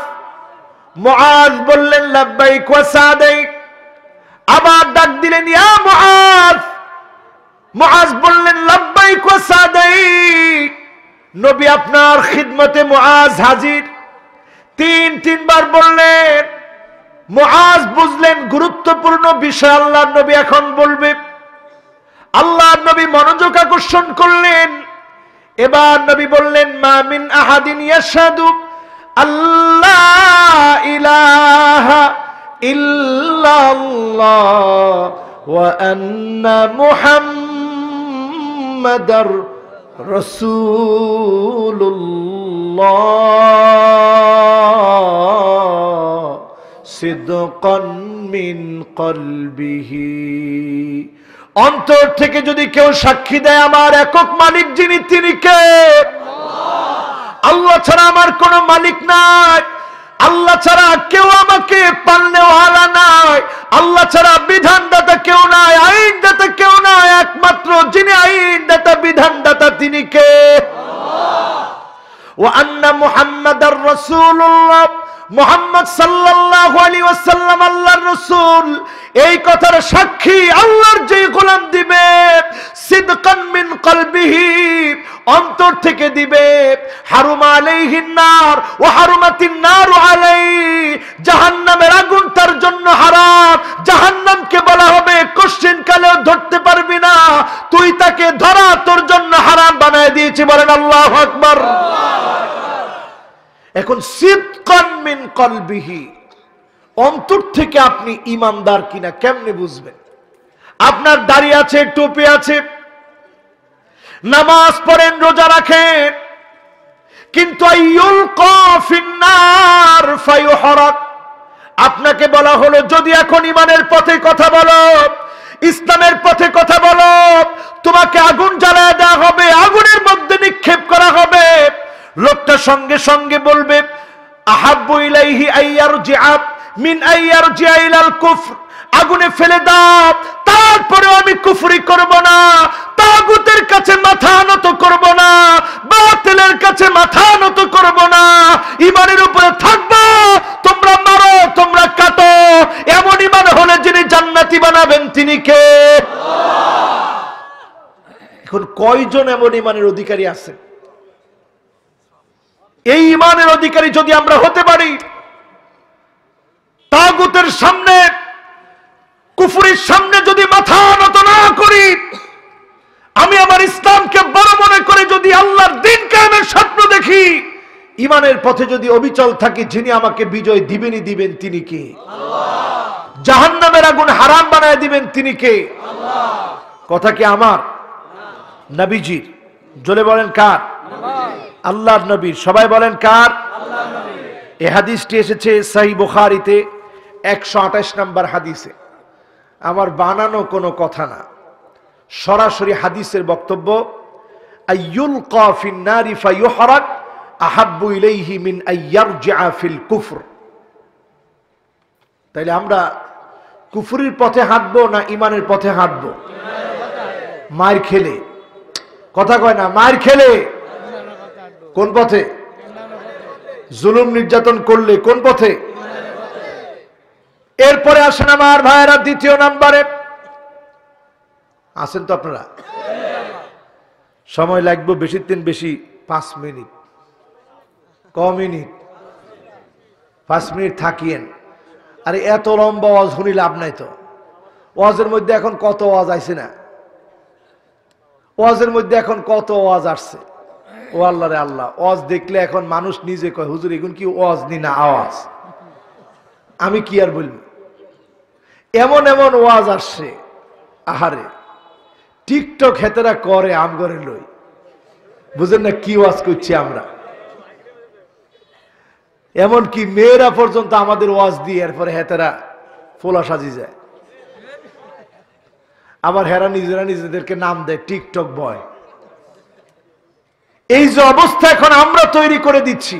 মুআজ বললেন লাব্বাইক ওয়া সাদাইক। আবার ডাক দিলেন, ইয়া মুআজ। মুআজ বললেন লাব্বাইক ওয়া সাদাইক। নবী আপনার খিদমতে মুআজ হাজির। 3 বার বললেন। মুআজ বুঝলেন গুরুত্বপূর্ণ বিষয় আল্লাহর নবী এখন বলবে। আল্লাহর নবী মনোযোগ আকর্ষণ করলেন। এবার নবী বললেন, মা মিন আহাদিন ইয়াশহাদু আল্লাহ ইলাহা ইল্লাল্লাহ ওয়া আন্না মুহাম্মাদার রাসূলুল্লাহ সিদকান মিন কলবিহি। অন্তর থেকে যদি কেউ সাক্ষী দেয় আমার একক মালিক যিনি, তিনি কে? আল্লাহ ছাড়া আমার কোনো মালিক নাই। আল্লাহ ছাড়া কেউ আমাকে পালনেওয়ালা নাই। আল্লাহ ছাড়া বিধানদাতা কেউ নাই, আইনদাতা কেউ নাই। একমাত্র যিনি আইনদাতা, বিধানদাতা, তিনি কে? ওয়া আন্না মুহাম্মাদার রাসূলুল্লাহ, মুহাম্মদ সাল্লাল্লাহু আলাইহি ওয়াসাল্লাম আল্লাহর রাসূল। এই কথার সাক্ষী আল্লাহর যে গোলাম দিবে, সিদকান মিন কলবিহি, অন্তর থেকে দিবে। হারুমা আলাইহিন নার ওয়া হারুমাতিন নারু আলাইহি, জাহান্নামের আগুন তার জন্য হারাম। জাহান্নামকে বলা হবে কোশ্চেন কালেও ধরতে পারবি না, তুই তাকে ধরা তোর জন্য হারাম বানায় দিয়েছি। বলেন আল্লাহু আকবার। এখন সিদকান মিন কলবিহি, অন্তর থেকে আপনি ইমানদার কিনা কেমনে বুঝবেন? আপনার দাড়ি আছে, টুপি আছে, নামাজ পড়েন, রোজা রাখেন, কিন্তু আইয়ুলকা ফিন্নার ফায়ুহরাক। আপনাকে বলা হলো যদি এখন ইমানের পথে কথা বলো, ইসলামের পথে কথা বলো, তোমাকে আগুন জ্বালায় দেওয়া হবে, আগুনের মধ্যে নিক্ষেপ করা হবে। লোকটা সঙ্গে সঙ্গে বলবে, আহাব্বু ইলাইহি আইয়ারজিআ মিন আইয়ারজিআ ইলাল কুফর, আগুনে ফেলে দাও, তারপরে আমি কুফরি করব না, তাগুতের কাছে মাথা নত করব না, বাতিলের কাছে মাথা নত করব না, ঈমানের উপরে থাকবো। তোমরা মারো, তোমরা কাটো, এমন ঈমান হলে যিনি জান্নাতি বানাবেন তিনি কে? এখন কয়জন এমন ঈমানের অধিকারী আছেন? এই ঈমানের অধিকারী যদি আমরা হতে পারি, তাগুতের সামনে, কুফরির সামনে যদি মাথা নত না করি, আমি আমার ইসলামকে বড় মনে করে যদি আল্লাহর দ্বীন কায়েমের স্বপ্ন দেখি, ঈমানের পথে যদি অবিচল থাকি, যিনি আমাকে বিজয় দিবেনই দিবেন তিনি কে? আল্লাহ। জাহান্নামের আগুন হারাম বানায় দিবেন তিনি কে? আল্লাহ। কথা কি আমার? নবীজির। জোরে বলেন কার? আল্লাহর নবীর। সবাই বলেন কার? আল্লাহর নবী। এই হাদিসটি এসেছে সহিহ বুখারীতে 128 নম্বর হাদিসে। আমার বানানো কোনো কথা না, সরাসরি হাদিসের বক্তব্য। আইয়ুলকা ফিন্নারি ফায়ুহরাক আহাব্বু ইলাইহি মিন আইয়ারজিআ ফিল কুফর। তাইলে আমরা কুফরির পথে হাঁটবো না ঈমানের পথে হাঁটবো? মার খেলে, কথা কয় না, মার খেলে কোন পথে? জুলুম নির্যাতন করলে কোন পথে? এরপরে আসেন আমার ভাইয়েরা দ্বিতীয় নম্বরে। আছেন তো আপনারা? সময় লাগবে বেশি, বেশি 5 মিনিট, ক মিনিট? 5 মিনিট থাকিয়েন। আরে এত লম্বা ওয়াজ শুনি লাভ নাই তো। ওয়াজের মধ্যে এখন কত ওয়াজ আইছে না, ওয়াজের মধ্যে এখন কত ওয়াজ আসছে। ও আল্লাহ রে আল্লাহ, ওয়াজ দেখলে এখন মানুষ নিজে কয় হুজুর এখন কি ওয়াজ নি না আওয়াজ। আমি কি আর বলবো, এমন এমন ওয়াজ আসছে। আহারে টিকটক হেতেরা করে আম করে লই, বুঝেন না কি ওয়াজ করছি আমরা। এমন কি মেয়েরা পর্যন্ত আমাদের ওয়াজ দিয়ে এরপরে হেতেরা ফোলা সাজি যায়। আবার হেরা নিজেরা নিজেদেরকে নাম দেয় টিকটক বয়। এই যে অবস্থা এখন আমরা তৈরি করে দিচ্ছি,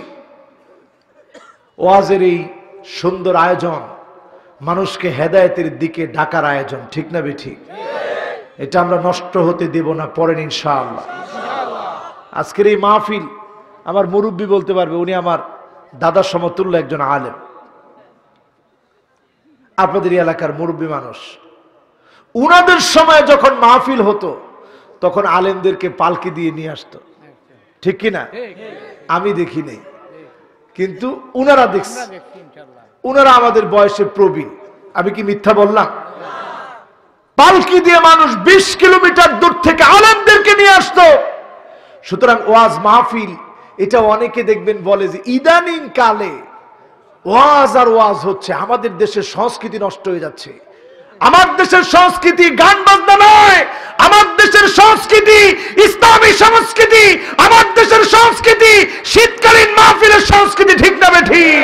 ওয়াজের এই সুন্দর আয়োজন মানুষকে হেদায়েতের দিকে ডাকার আয়োজন, ঠিক না বেঠিক? এটা আমরা নষ্ট হতে দেব না, পড়েন ইনশাআল্লাহ। আজকের এই মাহফিল আমার মুরব্বী বলতে পারবে, উনি আমার দাদার সমতুল্য একজন আলেম, আপনাদের এলাকার মুরব্বী মানুষ। উনাদের সময় যখন মাহফিল হতো তখন আলেমদেরকে পালকি দিয়ে নিয়ে আসতো, ঠিক কিনা? আমি দেখি নাই, কিন্তু উনারা দেখছে। উনারা আমাদের বয়সে প্রবীণ, আমি কি মিথ্যা বললাম? পালকি দিয়ে মানুষ 20 কিলোমিটার দূর থেকে আলেমদেরকে নিয়ে আসতো। সুতরাং ওয়াজ মাহফিল এটা অনেকে দেখবেন বলে যে ইদানিং কালে ওয়াজ আর ওয়াজ হচ্ছে, আমাদের দেশের সংস্কৃতি নষ্ট হয়ে যাচ্ছে। আমার দেশের সংস্কৃতি গান বাজনা নয়, আমার দেশের সংস্কৃতি ইসলামী সংস্কৃতি, আমার দেশের সংস্কৃতি শীতকালীন মাহফিলের সংস্কৃতি, ঠিক না বেঠিক?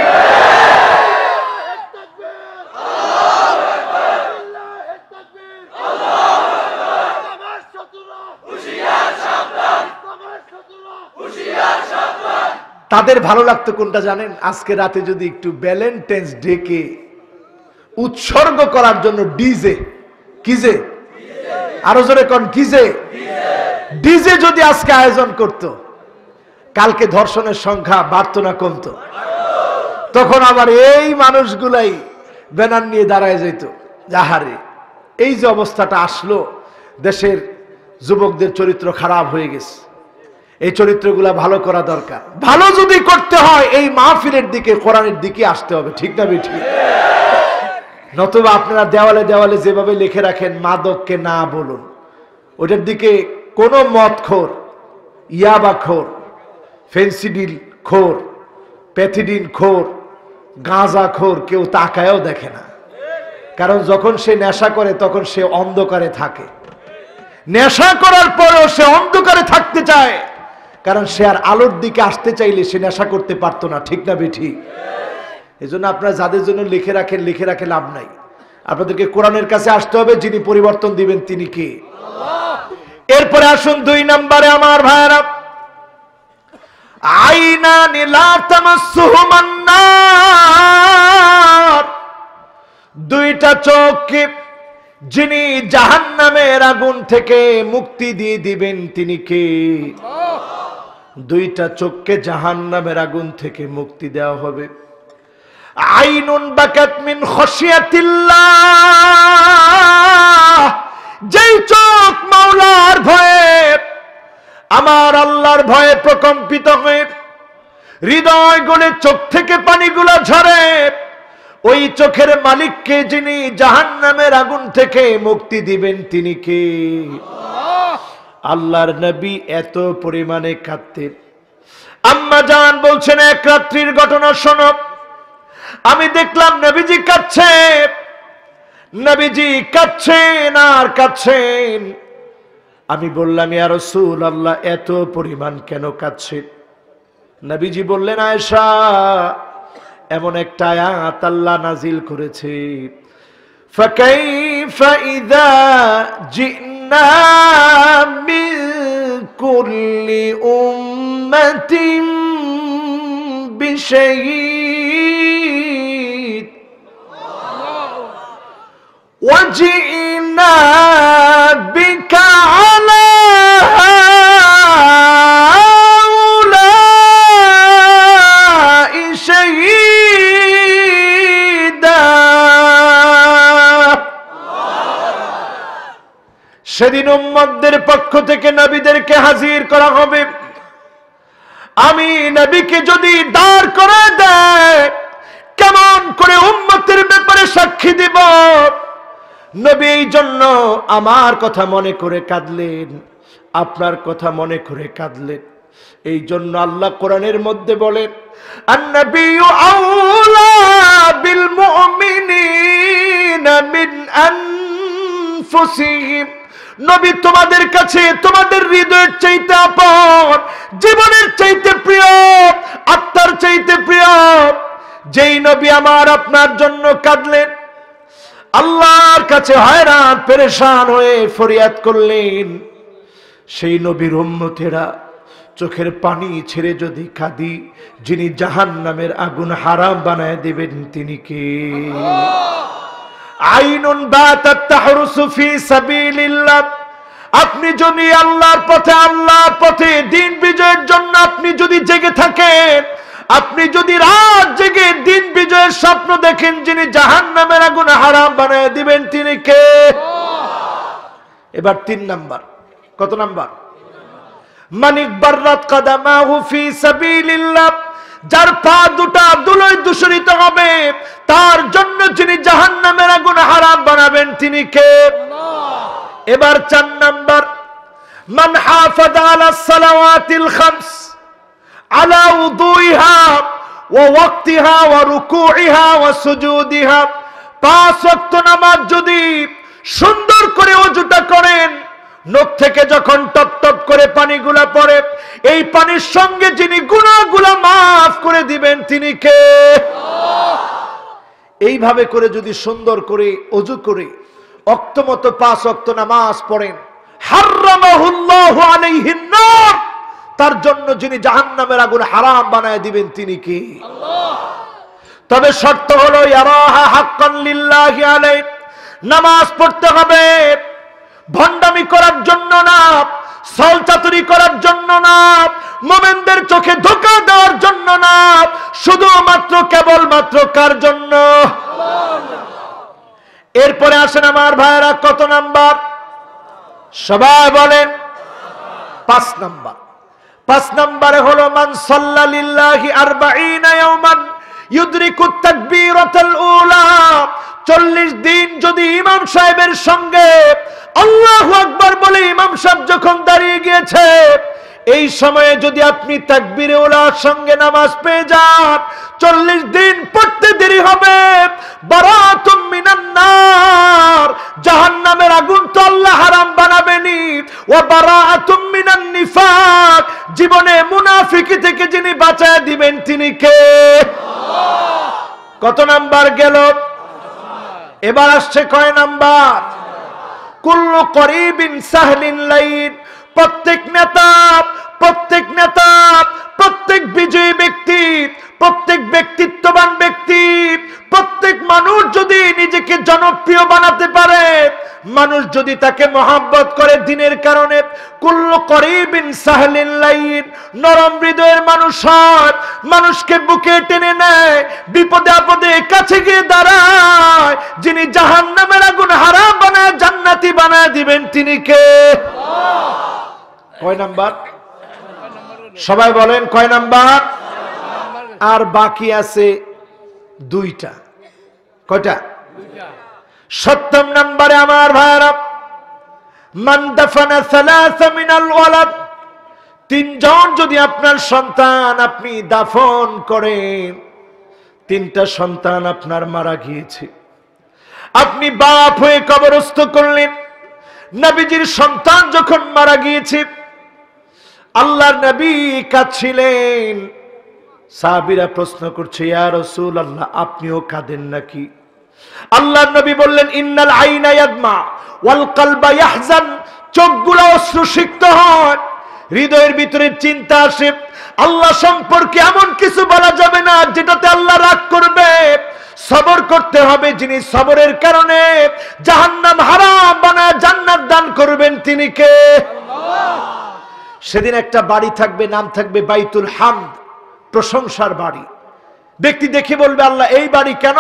তাদের ভালো লাগতো কোনটা জানেন? আজকে রাতে যদি একটু ভ্যালেন্টাইন্স ডে কে উৎসর্গ করার জন্য ডিজে, কিজে আরো জোরে কোন কিজে, ডিজে যদি আজকে আয়োজন করত, কালকে ধর্ষণের সংখ্যা বাড়তো না কমতো? তখন আবার এই মানুষগুলাই ব্যানার নিয়ে দাঁড়ায় যেত। যাহারে এই যে অবস্থাটা আসলো, দেশের যুবকদের চরিত্র খারাপ হয়ে গেছে। এই চরিত্রগুলা ভালো করা দরকার। ভালো যদি করতে হয় এই মাহফিলের দিকে, কোরআনের দিকে আসতে হবে, ঠিক না বেঠিক? নতুবা আপনারা দেওয়ালে দেওয়ালে যেভাবে লিখে রাখেন মাদককে না বলুন, ওটার দিকে কোনো মদখোর, ইয়াবাখোর, ফেন্সিডিল খোর, প্যাথিডিন খোর, গাঁজা খোর কেউ তাকায়ও দেখে না। কারণ যখন সে নেশা করে তখন সে অন্ধকারে থাকে। নেশা করার পরেও সে অন্ধকারে থাকতে চায়, কারণ সে আর আলোর দিকে আসতে চাইলে সে নেশা করতে পারতো না, ঠিক না বেঠিক? এই জন্য আপনারা যাদের জন্য লিখে রাখেন, লিখে রাখে লাভ নাই। আপনাদেরকে কোরআনের কাছে আসতে হবে, যিনি পরিবর্তন দিবেন তিনি কে? এরপরে আসুন 2 নম্বরে আমার ভাইরা, আইনানি লা তামাসসুহুমান নার, 2টা চোখকে যিনি জাহান্নামের আগুন থেকে মুক্তি দিয়ে দিবেন তিনি কে? 2টা চোখকে জাহান্নামের আগুন থেকে মুক্তি দেওয়া হবে। আইনুন বাকাত মিন খাশিয়াতিল্লাহ, যেই চোখ মাওলার ভয়ে, আমার আল্লাহর ভয়ে প্রকম্পিত হয়ে হৃদয় গলে চোখ থেকে পানিগুলো ঝরে, ওই চোখের মালিককে যিনি জাহান্নামের আগুন থেকে মুক্তি দিবেন তিনি কে? আল্লাহর নবী এত পরিমাণে কাঁদতেন। আম্মা জান বলছেন, এক রাত্রির ঘটনা শোনো, আমি দেখলাম নবীজি কাঁদছে, নবীজি কাঁদছেন আর কাঁদছেন। আমি বললাম, ইয়া রাসূলুল্লাহ এত পরিমাণ কেন কাঁদছেন? নবীজি বললেন, আয়েশা, এমন একটা আয়াত আল্লাহ নাজিল করেছে, ফাকাইফা ইযা জিনা মিন কুল্লি উম্মাতিন বিশাহীদ ওয়াজিনা বিকা আলা সেদিন উম্মতদের পক্ষ থেকে নবীদেরকে হাজির করা হবে। আমি নবীকে যদি দাঁড় করে দেয় কেমন করে উম্মতের ব্যাপারে সাক্ষী দিব? নবী এই জন্য আমার কথা মনে করে কাঁদলেন, আপনার কথা মনে করে কাঁদলেন। এই জন্য আল্লাহ কোরআনের মধ্যে বলেন, আন-নাবিয়্যু আউলা বিল মুমিনিনা মিন আনফুসিহিম। নবী তোমাদের কাছে তোমাদের হৃদয়ের চাইতে আপন, জীবনের চাইতে প্রিয়, আত্মার চাইতে প্রিয়। যেই নবী আমার আপনার জন্য কাঁদলেন, আল্লাহর কাছে হয়রান পেরেশান হয়ে ফরিয়াদ করলেন, সেই নবীর উম্মতেরা চোখের পানি ছেড়ে যদি কাঁদি, যিনি জাহান্নামের আগুন হারাম বানায় দিবেন তিনি কে? আইনুন বাতাত তাহরুসু ফি সাবিলিল্লাহ। আপনি যদি আল্লাহর পথে দিন বিজয়ের জন্য আপনি যদি জেগে থাকেন, আপনি যদি রাত জেগে দিন বিজয়ের স্বপ্ন দেখেন, যিনি জাহান্নামের আগুন হারাম বানায় দিবেন তিনি কে? এবার 3 নাম্বার। কত নাম্বার? মানিক বাররাত কাদামাহু ফি সাবিলিল্লাহ। যার পা দুটা ধুলোয় দূষিত হবে, তার জন্য যিনি জাহান্নামের আগুন হারাম বানাবেন তিনি কে? এবার 4 নাম্বার, মান হাফাযা আলাস সালাওয়াতিল খামস আলা উযুইহা ওয়া ওয়াক্তিহা ওয়া রুকুইহা ওয়া সুজুদিহা। 5 ওয়াক্ত নামাজ যদি সুন্দর করে ওযুটা করেন, নখ থেকে যখন টপ টপ করে পানিগুলা পড়ে, এই পানির সঙ্গে যিনি গুনাহগুলা মাফ করে দিবেন তিনি কে? এইভাবে করে যদি সুন্দর করে ওযু করে ওয়াক্তমতো 5 ওয়াক্ত নামাজ পড়েন, হারামাহুল্লাহু আলাইহিন নার। তার জন্য যিনি জাহান্নামের আগুন হারাম বানায় দিবেন তিনি কে? আল্লাহ। তবে শর্ত হলো ইয়ারাহা হাক্কান লিল্লাহি আলাইহি। নামাজ পড়তে হবে ভণ্ডামি করার জন্য না, ছলচাতুরি করার জন্য না, মুমিনদের চোখে ধোঁকা দেওয়ার জন্য না, শুধুমাত্র কেবলমাত্র কার জন্য? এরপরে আসেন আমার ভাইরা, কত নাম্বার? সবাই বলেন 5 নাম্বার। 5 নম্বরে হলো মান সাল্লা লিল্লাহি 40 ইয়াওমান ইউদরিকুত তাকবীরাতুল উলা। 40 দিন যদি ইমাম সাহেবের সঙ্গে আল্লাহু আকবার বলে ইমাম সাহেব যখন দাঁড়িয়ে গিয়েছে, এই সময়ে যদি আপনি তাকবীরে উলার সঙ্গে নামাজ পেয়ে যান, 40 দিন পড়তে দেরি হবে। বারাতুম মিনান নার, জাহান্নামের আগুন তো আল্লাহ হারাম বানাবেনি। ওয়া বারাতুম মিনান নিফাক, জীবনে মুনাফিকি থেকে যিনি বাঁচায় দিবেন তিনি কে? আল্লাহ। কত নাম্বার গেল? এবার আসছে কয় নাম্বার? কুল্লু করিবিন সাহলিন লাইন। প্রত্যেক নেতা, প্রত্যেক বিজয়ী ব্যক্তি, প্রত্যেক ব্যক্তিত্ববান ব্যক্তি, প্রত্যেক মানুষ যদি নিজেকে জনপ্রিয় বানাতে পারে, মানুষ যদি তাকে মহব্বত করে দিনের কারণে, কুল্লু করিবিন সাহলিন লাইন, নরম হৃদয়ের মানুষ হয়, মানুষকে বুকে টেনে নেয়, বিপদে আপদে কাছে গিয়ে দাঁড়ায়, যিনি জাহান্নামের আগুন হারাম বানায় জান্নাতি বানায় দিবেন তিনি কে? কয় নাম্বার? সবাই বলেন কয় নাম্বার? আর বাকি আছে 2টা। কয়টা? 7 নম্বরে আমার ভাইরা, মান দাফানা 3 মিনাল ওয়ালাদ। 3 জন যদি আপনার সন্তান আপনি দাফন করেন, 3টা সন্তান আপনার মারা গিয়েছে, আপনি বাপ হয়ে কবরস্থ করলেন। নবীজির সন্তান যখন মারা গিয়েছে, আল্লাহর নবী কাঁদছিলেন। সাহাবীরা প্রশ্ন করছে, ইয়া রাসূলুল্লাহ আপনিও কাঁদেন নাকি? আল্লাহর নবী বললেন, ইন্নাল আইনা ইয়াদমা ওয়াল কলবা ইয়াহজান। চোখগুলো অশ্রুসিক্ত হয়, হৃদয়ের ভিতরে চিন্তা আসে। আল্লাহ সম্পর্কে এমন কিছু বলা যাবে না যেটাতে আল্লাহ রাগ করবে। সবর করতে হবে, যিনি সবরের কারণে জাহান্নাম হারাম বানায় জান্নাত দান করবেন তিনি কে? আল্লাহ। সেদিন একটা বাড়ি থাকবে, নাম থাকবে বাইতুল হামদ, প্রশংসার বাড়ি। ব্যক্তি দেখে বলবে, আল্লাহ এই বাড়ি কেন?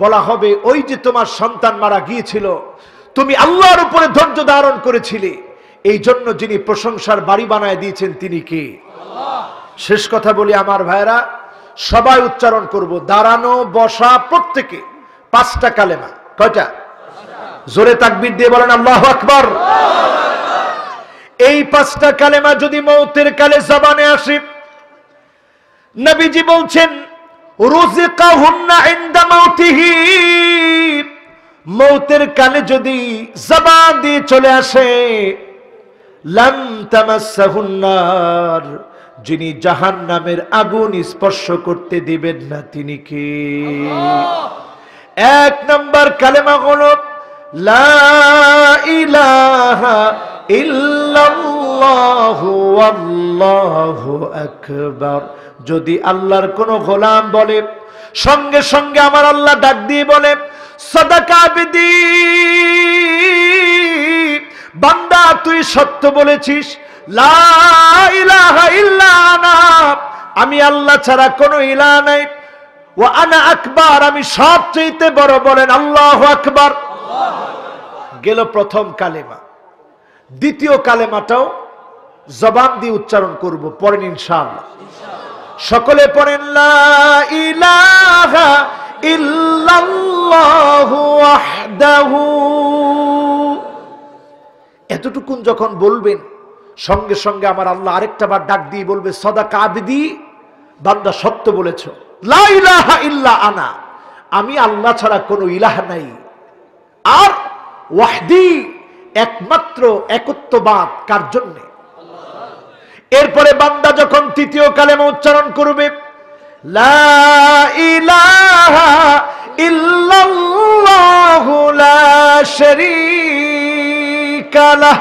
বলা হবে, ওই যে তোমার সন্তান মারা গিয়েছিল, তুমি আল্লাহর উপরে ধৈর্য ধারণ করেছিলে, এই জন্য যিনি প্রশংসার বাড়ি বানায় দিয়েছেন তিনি কে? আল্লাহ। শেষ কথা বলি আমার ভাইরা, সবাই উচ্চারণ করব, দাঁড়ানো বসা প্রত্যেকে 5টা কালেমা। কয়টা? জোরে তাকবীর দিয়ে বলেন আল্লাহু আকবার। এই 5টা কালেমা যদি মৌতের কালে জবানে আসে, নবীজি বলছেন রুজিকাহুন্না ইনদা মাউতিহি, মৌতের কালে যদি জবান দিয়ে চলে আসে, লাম তামাসসাহুন নার, যিনি জাহান্নামের আগুন স্পর্শ করতে দিবেন না তিনি কে? এক নাম্বার কালেমা হলো লা ইলাহা ইল্লাল্লাহু আল্লাহু আকবার। যদি আল্লাহর কোন গোলাম বলে, সঙ্গে সঙ্গে আমার আল্লাহ ডাক দিয়ে বলে সাদাকা আবদি, বান্দা তুই সত্য বলেছিস, লা ইলাহা ইল্লা আনা, আমি আল্লাহ ছাড়া কোনো ইলাহ নাই, ওয়া আনা আকবার, আমি সবচেয়ে বড়, বলেন আল্লাহু আকবার। গেল প্রথম কালেমা। দ্বিতীয় কালেমাটাও জবান দিয়ে উচ্চারণ করব, পড়েন ইনশাআল্লাহ। সকলে পড়েন লা ইলাহা ইল্লাল্লাহু ওয়াহদাহু। এতটুকুন যখন বলবেন, সঙ্গে সঙ্গে আমার আল্লাহ আরেকটা বার ডাক দিয়ে বলবে সাদাকা আবদি, বান্দা সত্য বলেছো, লা ইলাহা ইল্লা আনা, আমি আল্লাহ ছাড়া কোনো ইলাহ নাই, আর ওয়াহদি, একমাত্র একত্ববাদ কার জন্য? এরপরে বান্দা যখন তৃতীয় কালেমা উচ্চারণ করবে লা ইলাহা ইল্লাল্লাহু লা শারীকা লাহ,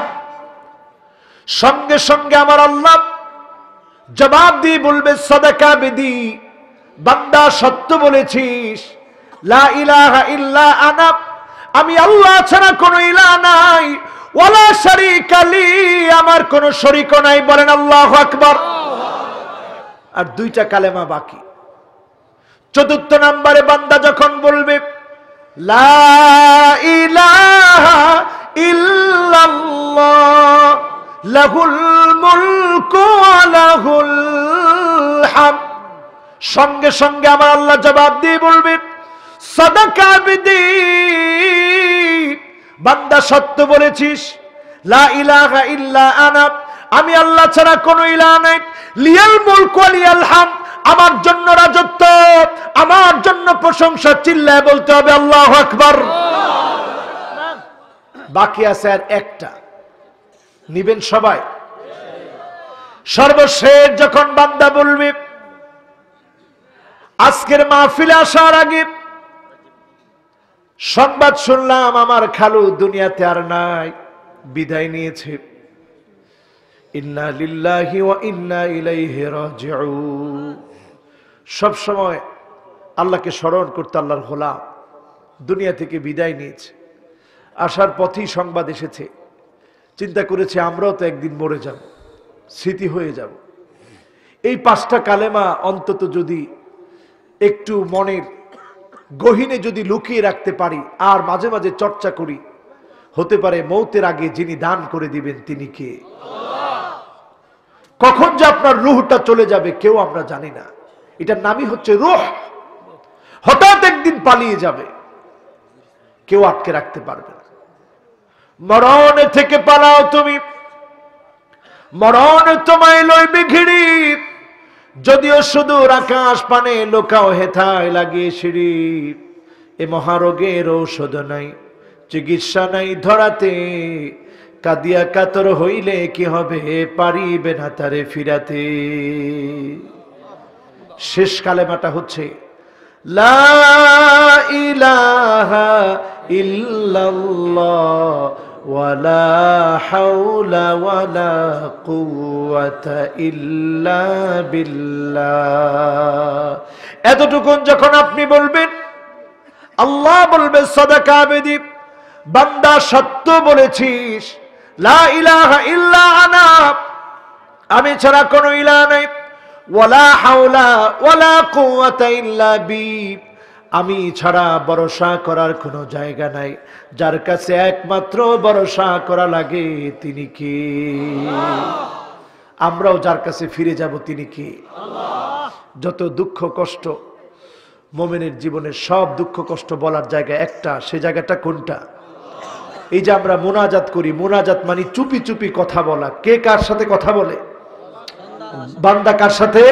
সঙ্গে সঙ্গে আমার আল্লাহ জবাব দিয়ে বলবে সাদাকা বিদি, বান্দা সত্য বলেছিস, লা ইলাহা ইল্লা আনা, আমি আল্লাহ ছাড়া কোনো ইলাহ নাই, ওয়ালা শারীকা লি, আমার কোনো শরীক নাই, বলেন আল্লাহু আকবার। আর 2টা কালেমা বাকি। চতুর্থ নম্বরে বান্দা যখন বলবে লা ইলাহা ইল্লাল্লাহ লাহুল মুলকু ওয়া লাহুল হামদ, সঙ্গে সঙ্গে আমার আল্লাহ জবাব দিয়ে বলবে সাদাকা বিদি, বান্দা সত্য বলেছিস, লা ইলাহা ইল্লা আনা, আমি আল্লাহ ছাড়া কোনো ইলাহ নাই, লিয়াল মুলকু ওয়া লিয়াল হামদ, আমার জন্য রাজত্ব, আমার জন্য প্রশংসা, চিল্লায় বলতে হবে আল্লাহু আকবার। বাকি আছে আর একটা, নিবেন সবাই? সর্বশেষ যখন বান্দা বলবে, আজকের মাহফিলে আসার আগে সংবাদ শুনলাম আমার খালু দুনিয়াতে আর নাই, বিদায় নিয়েছে, ইন্না লিল্লাহি ওয়া ইন্না ইলাইহি রাজিউন। সব সময় আল্লাহকে স্মরণ করতে আল্লাহর গোলাম দুনিয়া থেকে বিদায় নিয়েছে, আসার পথেই সংবাদ এসেছে, চিন্তা করেছে আমরাও তো একদিন মরে যাব, স্মৃতি হয়ে যাব। এই 5টা কালেমা অন্তত যদি একটু মনের গহীনে যদি লুকিয়ে রাখতে পারি আর মাঝে মাঝে চর্চা করি, হতে পারে মৌতের আগে যিনি দান করে দিবেন তিনি কে? কখন যে আপনার রূহটা চলে যাবে কেউ আমরা জানি না, এটার নামই হচ্ছে রূহ। হঠাৎ একদিন পালিয়ে যাবে, কেউ আটকে রাখতে পারবে না। মরণ থেকে পালাও তুমি, মরণ তোমায় লইবে ঘিরি, যদিও সুদূর আকাশ পানে লোকাও হেথায় লাগিয়ে সিঁড়ি, এ মহারোগের ঔষধ নাই, চিকিৎসা নাই ধরাতে, কাদিয়া কাতর হইলে কি হবে, পারিবে না তারে ফিরাতে। শেষ কালেমাটা হচ্ছে লা ইলাহা ইল্লাল্লাহ ওয়ালা হাওলা ওয়ালা কুওয়াতা ইল্লা বিল্লাহ। এতটুকুন যখন আপনি বলবেন, আল্লাহ বলবে সাদাকা আবদি, বান্দা সত্য বলেছিস, লা ইলাহা ইল্লা আনা, আমি ছাড়া কোনো ইলাহ নাই, ওয়ালা হাওলা ওয়ালা কুওয়াতা ইল্লা বি, আমি ছাড়া ভরসা করার কোনো জায়গা নাই, যার কাছে একমাত্র ভরসা করা লাগে তিনি কে? আমরাও যার কাছে ফিরে যাব তিনি কে? যত দুঃখ কষ্ট মুমিনের জীবনে, সব দুঃখ কষ্ট বলার জায়গা একটা, সে জায়গাটা কোনটা? এই যে আমরা মুনাজাত করি, মুনাজাত মানে চুপি চুপি কথা বলা। কে কার সাথে কথা বলে? বান্দা কার সাথে?